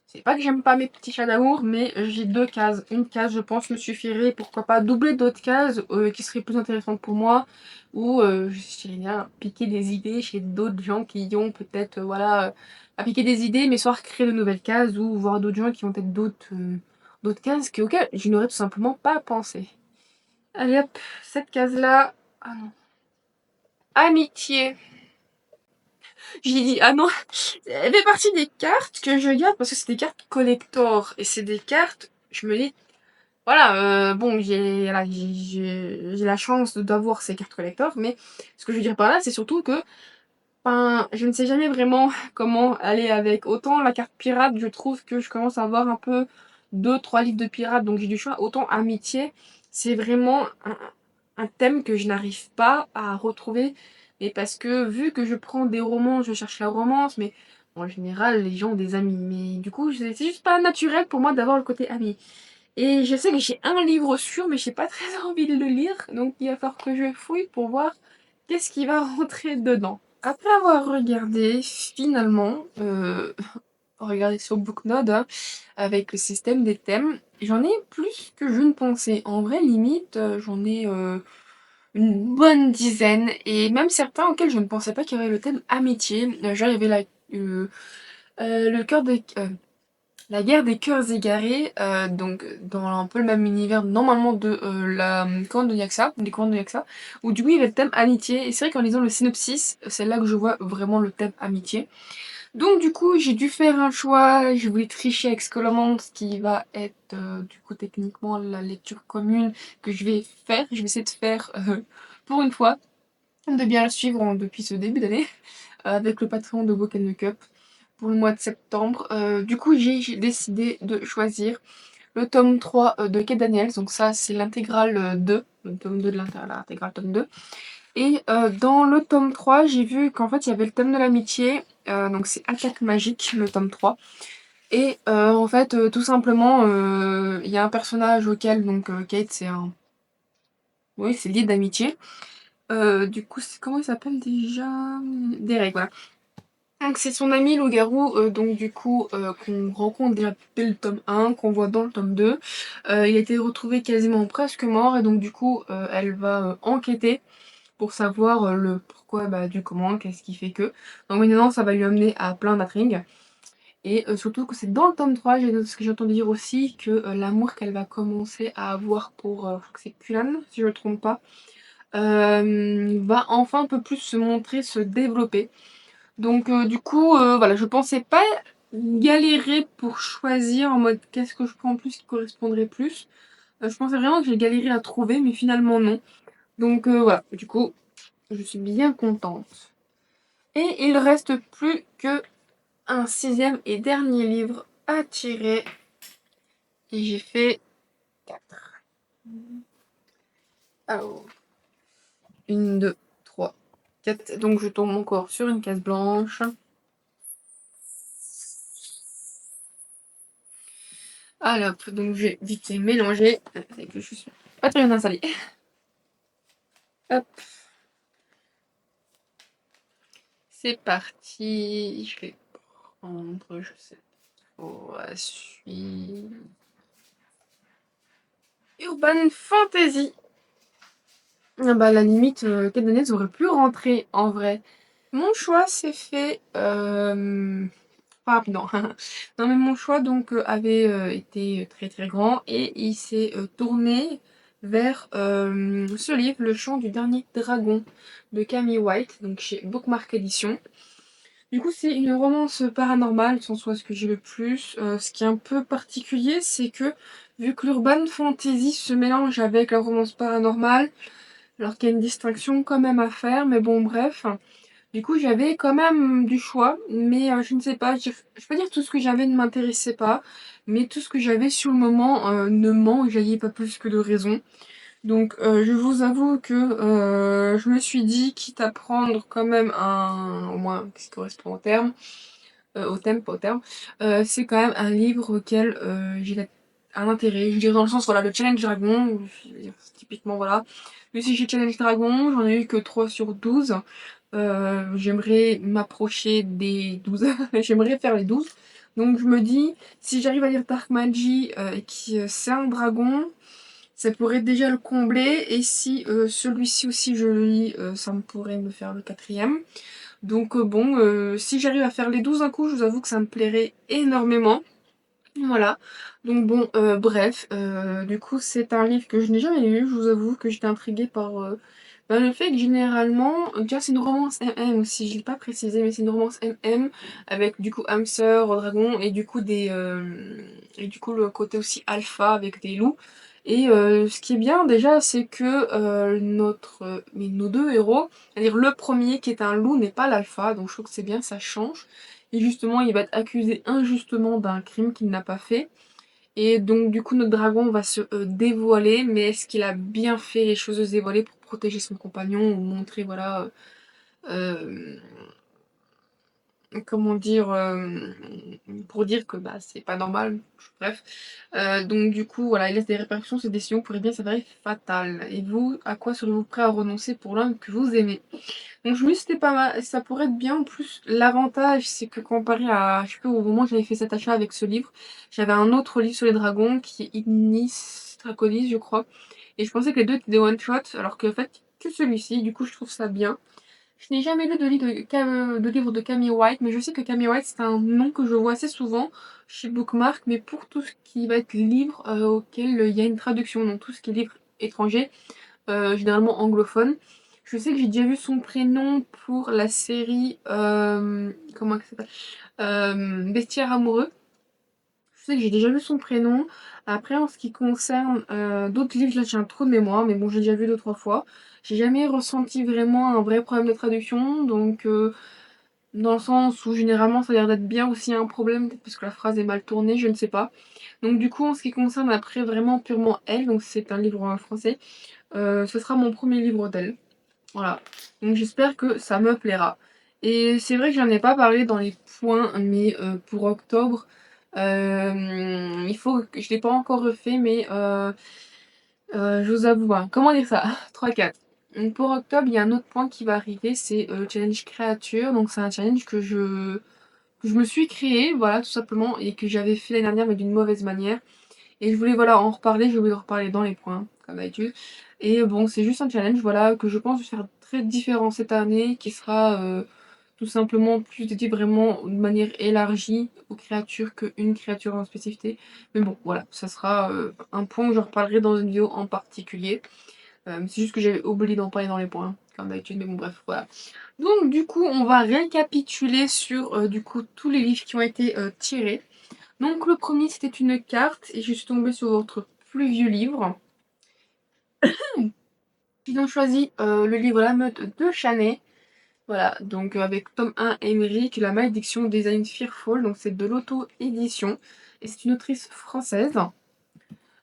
c'est pas que j'aime pas mes petits chats d'amour, mais j'ai deux cases. Une case, je pense, me suffirait. Pourquoi pas doubler d'autres cases qui seraient plus intéressantes pour moi. Ou, je dirais bien, piquer des idées chez d'autres gens qui ont peut-être, voilà, à piquer des idées, mais soit créer de nouvelles cases, ou voir d'autres gens qui ont peut-être d'autres cases auxquelles je n'aurais tout simplement pas pensé. Allez hop, cette case-là. Ah non. Amitié. J'ai dit, ah non, elle fait partie des cartes que je garde parce que c'est des cartes collector. Et c'est des cartes, je me dis, voilà, bon, voilà, j'ai la chance d'avoir ces cartes collector, mais ce que je veux dire par là, c'est surtout que enfin, je ne sais jamais vraiment comment aller avec. Autant la carte pirate, je trouve que je commence à avoir un peu deux, trois livres de pirates, donc j'ai du choix. Autant amitié, c'est vraiment un thème que je n'arrive pas à retrouver. Mais parce que vu que je prends des romans, je cherche la romance, mais en général, les gens ont des amis. Mais du coup, c'est juste pas naturel pour moi d'avoir le côté ami. Et je sais que j'ai un livre sûr, mais j'ai pas très envie de le lire. Donc il va falloir que je fouille pour voir qu'est-ce qui va rentrer dedans. Après avoir regardé, finalement, regardé sur Booknode, hein, avec le système des thèmes, j'en ai plus que je ne pensais. En vrai, limite, j'en ai une bonne dizaine, et même certains auxquels je ne pensais pas qu'il y avait le thème amitié. Genre, il y avait le cœur de... la guerre des cœurs égarés, donc dans un peu le même univers normalement de la couronne de Niaxa, des couronnes de Niaxa, où du coup il y avait le thème amitié, et c'est vrai qu'en lisant le synopsis, c'est là que je vois vraiment le thème amitié. Donc du coup j'ai dû faire un choix, je voulais tricher avec Scholomance qui va être du coup techniquement la lecture commune que je vais faire, je vais essayer de faire pour une fois, de bien le suivre depuis ce début d'année, avec le patron de Book and Cup pour le mois de septembre. Du coup, j'ai décidé de choisir le tome 3 de Kate Daniels. Donc ça, c'est l'intégrale 2, le tome 2 de l'intégrale tome 2. Et dans le tome 3, j'ai vu qu'en fait, il y avait le thème de l'amitié. Donc c'est Attaque magique, le tome 3. Et en fait, tout simplement, il y a un personnage auquel, donc Kate, c'est un... Oui, c'est lié d'amitié. Du coup, comment il s'appelle déjà? Derek, voilà. Donc c'est son ami loup-garou, donc du coup qu'on rencontre déjà dès le tome 1, qu'on voit dans le tome 2. Il a été retrouvé quasiment presque mort et donc du coup elle va enquêter pour savoir le pourquoi du comment, qu'est-ce qui fait que. Donc maintenant ça va lui amener à plein d'intrigues. Et surtout que c'est dans le tome 3, ce que j'ai entendu dire aussi, que l'amour qu'elle va commencer à avoir pour, je crois que c'est Kulan, si je ne me trompe pas, va enfin un peu plus se montrer, se développer. Donc du coup, voilà, je pensais pas galérer pour choisir en mode qu'est-ce que je prends plus qui correspondrait plus. Je pensais vraiment que j'ai galéré à trouver, mais finalement non. Donc voilà, du coup, je suis bien contente. Et il reste plus que un sixième et dernier livre à tirer. Et j'ai fait 4. Alors, une, 2, 3, 4. Donc je tombe encore sur une case blanche. Alors, donc je vais vite mélanger. Avec que je suis pas très bien installée. Hop, c'est parti. Je vais prendre, je sais pas, suivre. Urban Fantasy. Ah bah, à la limite, Kate Daniels aurait pu rentrer en vrai. Mon choix s'est fait pas rapidement. Non, mais mon choix donc avait été très très grand et il s'est tourné vers ce livre, Le Chant du Dernier Dragon de Camille White, donc chez Bookmark Edition. Du coup, c'est une romance paranormale, sans soit ce que j'ai le plus. Ce qui est un peu particulier, c'est que vu que l'urban fantasy se mélange avec la romance paranormale, alors qu'il y a une distinction quand même à faire, mais bon, bref. Du coup, j'avais quand même du choix, mais je ne sais pas, je peux dire tout ce que j'avais ne m'intéressait pas, mais tout ce que j'avais sur le moment ne m'enjaillait pas plus que de raison. Donc, je vous avoue que je me suis dit, quitte à prendre quand même au moins qui correspond au terme, au thème, pas au terme, c'est quand même un livre auquel j'ai un intérêt. Je dirais dans le sens, voilà, le Challenge Dragon, je veux dire, typiquement, voilà. Mais si j'ai Challenge Dragon, j'en ai eu que 3 sur 12. J'aimerais m'approcher des 12. J'aimerais faire les 12. Donc je me dis, si j'arrive à lire Dark Magi et qui c'est un dragon, ça pourrait déjà le combler. Et si celui-ci aussi je le lis, ça me pourrait me faire le quatrième. Donc bon, si j'arrive à faire les 12 d'un coup, je vous avoue que ça me plairait énormément. Voilà. Donc bon, bref, du coup c'est un livre que je n'ai jamais lu, je vous avoue que j'étais intriguée par le fait que généralement, déjà c'est une romance MM aussi, je l'ai pas précisé, mais c'est une romance MM avec du coup âme sœur, dragon et du coup et du coup le côté aussi alpha avec des loups. Et ce qui est bien déjà, c'est que nos deux héros, c'est-à-dire le premier qui est un loup n'est pas l'alpha, donc je trouve que c'est bien, ça change. Et justement, il va être accusé injustement d'un crime qu'il n'a pas fait. Et donc, du coup, notre dragon va se dévoiler. Mais est-ce qu'il a bien fait les choses de se dévoiler pour protéger son compagnon ou montrer, voilà, euh, comment dire, pour dire que bah, c'est pas normal. Bref. Donc, du coup, voilà, il laisse des répercussions. Cette décision pourrait bien s'avérer fatale. Et vous, à quoi seriez-vous prêt à renoncer pour l'homme que vous aimez? Donc je me suis dit c'était pas mal, ça pourrait être bien. En plus, l'avantage, c'est que comparé à, je sais pas, au moment où j'avais fait cet achat avec ce livre, j'avais un autre livre sur les dragons qui est Ignis Draconis, je crois. Et je pensais que les deux étaient des one-shot, alors qu'en fait, que celui-ci. Du coup, je trouve ça bien. Je n'ai jamais lu de livre de Camille White, mais je sais que Camille White, c'est un nom que je vois assez souvent chez Bookmark, mais pour tout ce qui va être livre auquel il y a une traduction, donc tout ce qui est livre étranger, généralement anglophone. Je sais que j'ai déjà vu son prénom pour la série comment elle s'appelle Bestiaire amoureux. Je sais que j'ai déjà vu son prénom. Après, en ce qui concerne d'autres livres, là j'ai un trou de mémoire, mais bon, j'ai déjà vu deux, trois fois. J'ai jamais ressenti vraiment un vrai problème de traduction, donc dans le sens où généralement ça a l'air d'être bien aussi un problème, peut-être parce que la phrase est mal tournée, je ne sais pas. Donc du coup, en ce qui concerne après vraiment purement elle, donc c'est un livre en français, ce sera mon premier livre d'elle. Voilà. Donc j'espère que ça me plaira. Et c'est vrai que j'en ai pas parlé dans les points, mais pour octobre, il faut que je l'ai pas encore refait, mais je vous avoue, hein, comment dire ça? 3-4. Donc pour octobre, il y a un autre point qui va arriver, c'est le challenge créature. Donc c'est un challenge que je me suis créé, voilà, tout simplement, et que j'avais fait l'année dernière, mais d'une mauvaise manière. Et je voulais voilà en reparler, je voulais en reparler dans les points, comme d'habitude. Et bon, c'est juste un challenge, voilà, que je pense faire très différent cette année, qui sera tout simplement plus dédié vraiment de manière élargie aux créatures qu'une créature en spécificité. Mais bon, voilà, ça sera un point que je reparlerai dans une vidéo en particulier. C'est juste que j'avais oublié d'en parler dans les points, comme d'habitude, mais bon, bref, voilà. Donc, du coup, on va récapituler sur du coup tous les livres qui ont été tirés. Donc le premier c'était une carte et je suis tombée sur votre plus vieux livre. Ils ont choisi le livre La Meute de Chanet. Voilà, donc avec tome 1 Émeric, La Malédiction Design Fearful, donc c'est de l'auto-édition et c'est une autrice française.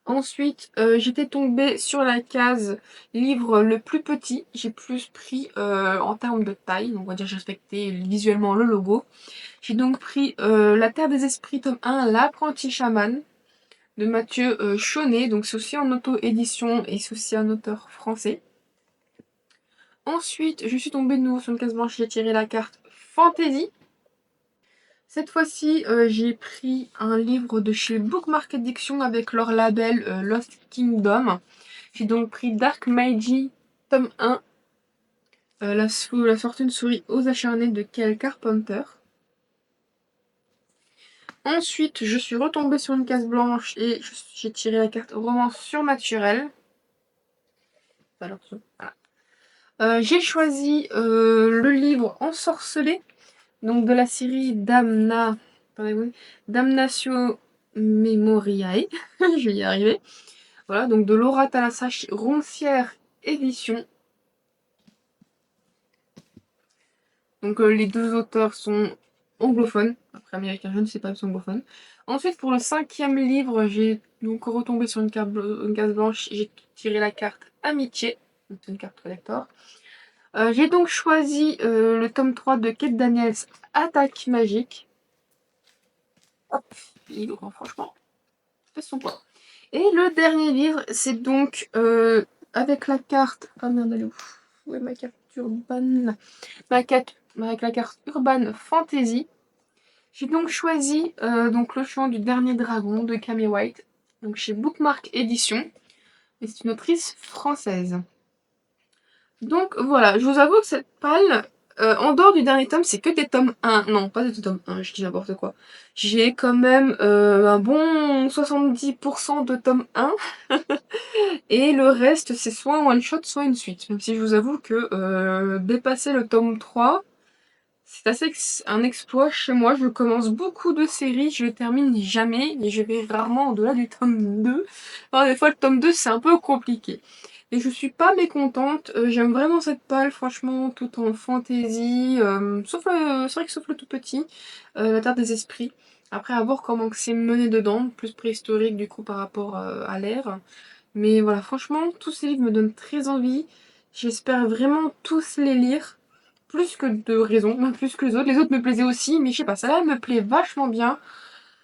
Ensuite, j'étais tombée sur la case livre le plus petit. J'ai plus pris en termes de taille, donc on va dire j'ai respecté visuellement le logo. J'ai donc pris La Terre des Esprits, tome 1, L'Apprenti Chaman, de Mathieu Chaunet, donc c'est aussi en auto-édition et c'est aussi un auteur français. Ensuite, je suis tombée de nouveau sur une case blanche, j'ai tiré la carte Fantasy. Cette fois-ci, j'ai pris un livre de chez Bookmark Edition avec leur label Lost Kingdom. J'ai donc pris Dark Magi, tome 1, la fortune sourit aux acharnés de Kel Carpenter. Ensuite, je suis retombée sur une case blanche et j'ai tiré la carte romance surnaturelle. Alors, voilà. J'ai choisi le livre Ensorcelé, donc de la série Damnatio Memoriae. Je vais y arriver. Voilà, donc de Laura Talassac, Roncière Édition. Donc les deux auteurs sont anglophones. Après américain, je ne sais pas, ils sont anglophones. Ensuite, pour le 5e livre, j'ai donc retombé sur une case blanche. J'ai tiré la carte Amitié. Donc c'est une carte collector. J'ai donc choisi le tome 3 de Kate Daniels, Attaque magique. Hop, il ouvre franchement. Fait son poids. Et le dernier livre, c'est donc avec la carte... Ah merde, elle est où? Où est ma carte urbaine? Avec la carte Urban Fantasy. J'ai donc choisi donc le chant du dernier dragon de Camille White, donc chez Bookmark Édition. Et c'est une autrice française. Donc voilà, je vous avoue que cette palle, en dehors du dernier tome, c'est que des tomes 1. Non, pas des tomes 1, je dis n'importe quoi. J'ai quand même un bon 70% de tome 1. Et le reste, c'est soit un one-shot, soit une suite. Même si je vous avoue que dépasser le tome 3, c'est assez un exploit chez moi. Je commence beaucoup de séries, je les termine jamais. Et je vais rarement au-delà du tome 2. Alors, des fois, le tome 2, c'est un peu compliqué. Et je suis pas mécontente. J'aime vraiment cette palle, franchement, tout en fantaisie. C'est vrai que sauf le tout petit, la Terre des Esprits. Après, à voir comment c'est mené dedans, plus préhistorique du coup par rapport à l'ère. Mais voilà, franchement, tous ces livres me donnent très envie. J'espère vraiment tous les lire. Plus que de raison, même plus que les autres. Les autres me plaisaient aussi, mais je sais pas, ça là me plaît vachement bien.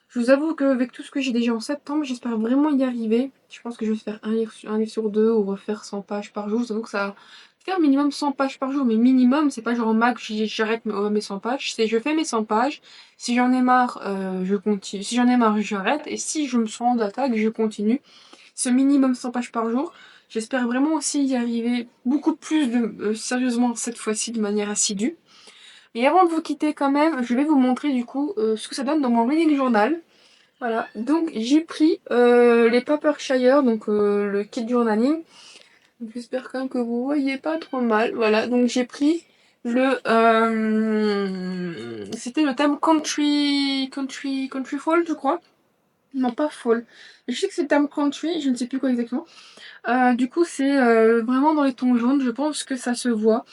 Je vous avoue qu'avec tout ce que j'ai déjà en septembre, j'espère vraiment y arriver. Je pense que je vais faire un livre sur deux ou refaire 100 pages par jour. Je vous avoue que ça va faire minimum 100 pages par jour, mais minimum, c'est pas genre en max, j'arrête mes 100 pages. C'est je fais mes 100 pages. Si j'en ai marre, je continue. Si j'en ai marre, j'arrête. Et si je me sens d'attaque, je continue. Ce minimum 100 pages par jour. J'espère vraiment aussi y arriver beaucoup plus sérieusement cette fois-ci de manière assidue. Et avant de vous quitter quand même, je vais vous montrer du coup ce que ça donne dans mon reading journal. Voilà, donc j'ai pris les Papershire, donc le kit journaling. J'espère quand même que vous voyez pas trop mal. Voilà, donc j'ai pris le... c'était le thème Country Fall, je crois. Non, pas Fall. Je sais que c'est le thème Country, je ne sais plus quoi exactement. Du coup, c'est vraiment dans les tons jaunes, je pense que ça se voit.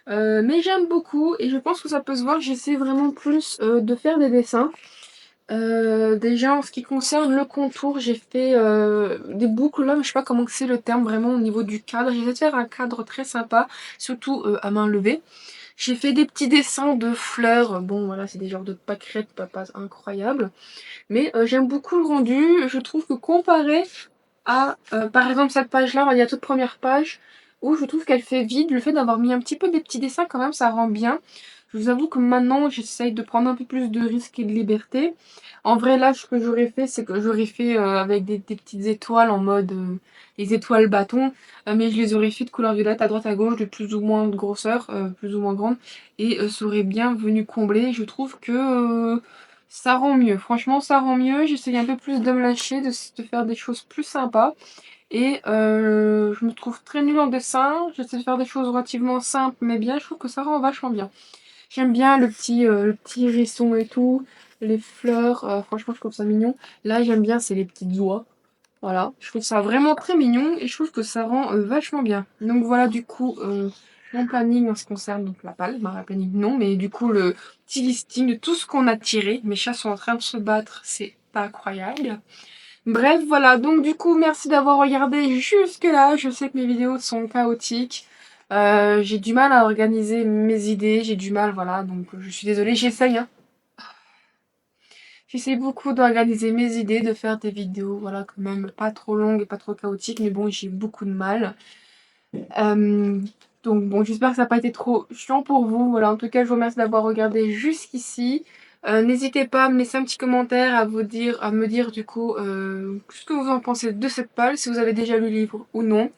Mais j'aime beaucoup et je pense que ça peut se voir. J'essaie vraiment plus de faire des dessins. Déjà en ce qui concerne le contour, j'ai fait des boucles là, mais je sais pas comment c'est le terme vraiment au niveau du cadre. J'essaie de faire un cadre très sympa, surtout à main levée. J'ai fait des petits dessins de fleurs. Bon voilà, c'est des genres de pâquerettes, pas incroyables. Mais j'aime beaucoup le rendu. Je trouve que comparé à, par exemple, cette page-là, il y a toute première page, où je trouve qu'elle fait vide. Le fait d'avoir mis un petit peu des petits dessins, quand même, ça rend bien. Je vous avoue que maintenant, j'essaye de prendre un peu plus de risques et de liberté. En vrai, là, ce que j'aurais fait, c'est que j'aurais fait avec des petites étoiles en mode les étoiles bâtons. Mais je les aurais fait de couleur violette à droite à gauche, de plus ou moins de grosseur, plus ou moins grande. Et ça aurait bien venu combler. Je trouve que ça rend mieux. Franchement, ça rend mieux. J'essaye un peu plus de me lâcher, de faire des choses plus sympas. Et je me trouve très nulle en dessin. J'essaie de faire des choses relativement simples, mais bien. Je trouve que ça rend vachement bien. J'aime bien le petit hérisson et tout. Les fleurs, franchement, je trouve ça mignon. Là, j'aime bien, c'est les petites oies. Voilà, je trouve ça vraiment très mignon et je trouve que ça rend vachement bien. Donc voilà, du coup, mon planning en ce qui concerne donc la palle, ma planning non, mais du coup le petit listing de tout ce qu'on a tiré. Mes chats sont en train de se battre, c'est pas incroyable. Bref, voilà, donc du coup, merci d'avoir regardé jusque là. Je sais que mes vidéos sont chaotiques. J'ai du mal à organiser mes idées, j'ai du mal, voilà, donc je suis désolée, j'essaye, hein. J'essaie beaucoup d'organiser mes idées, de faire des vidéos, voilà, quand même pas trop longues et pas trop chaotiques, mais bon, j'ai beaucoup de mal. Euh, donc bon, j'espère que ça n'a pas été trop chiant pour vous. Voilà, en tout cas, je vous remercie d'avoir regardé jusqu'ici. N'hésitez pas à me laisser un petit commentaire, à me dire du coup ce que vous en pensez de cette palle, si vous avez déjà lu le livre ou non.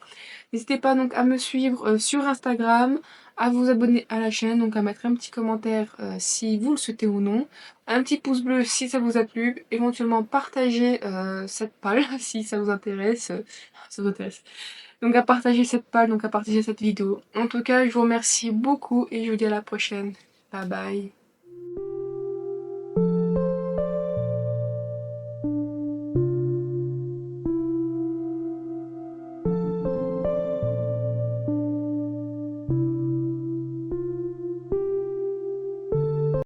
N'hésitez pas donc à me suivre sur Instagram, à vous abonner à la chaîne, donc à mettre un petit commentaire si vous le souhaitez ou non, un petit pouce bleu si ça vous a plu, éventuellement partager cette palle si ça vous intéresse. Ça vous intéresse. Donc à partager cette palle, donc à partager cette vidéo. En tout cas, je vous remercie beaucoup et je vous dis à la prochaine. Bye bye.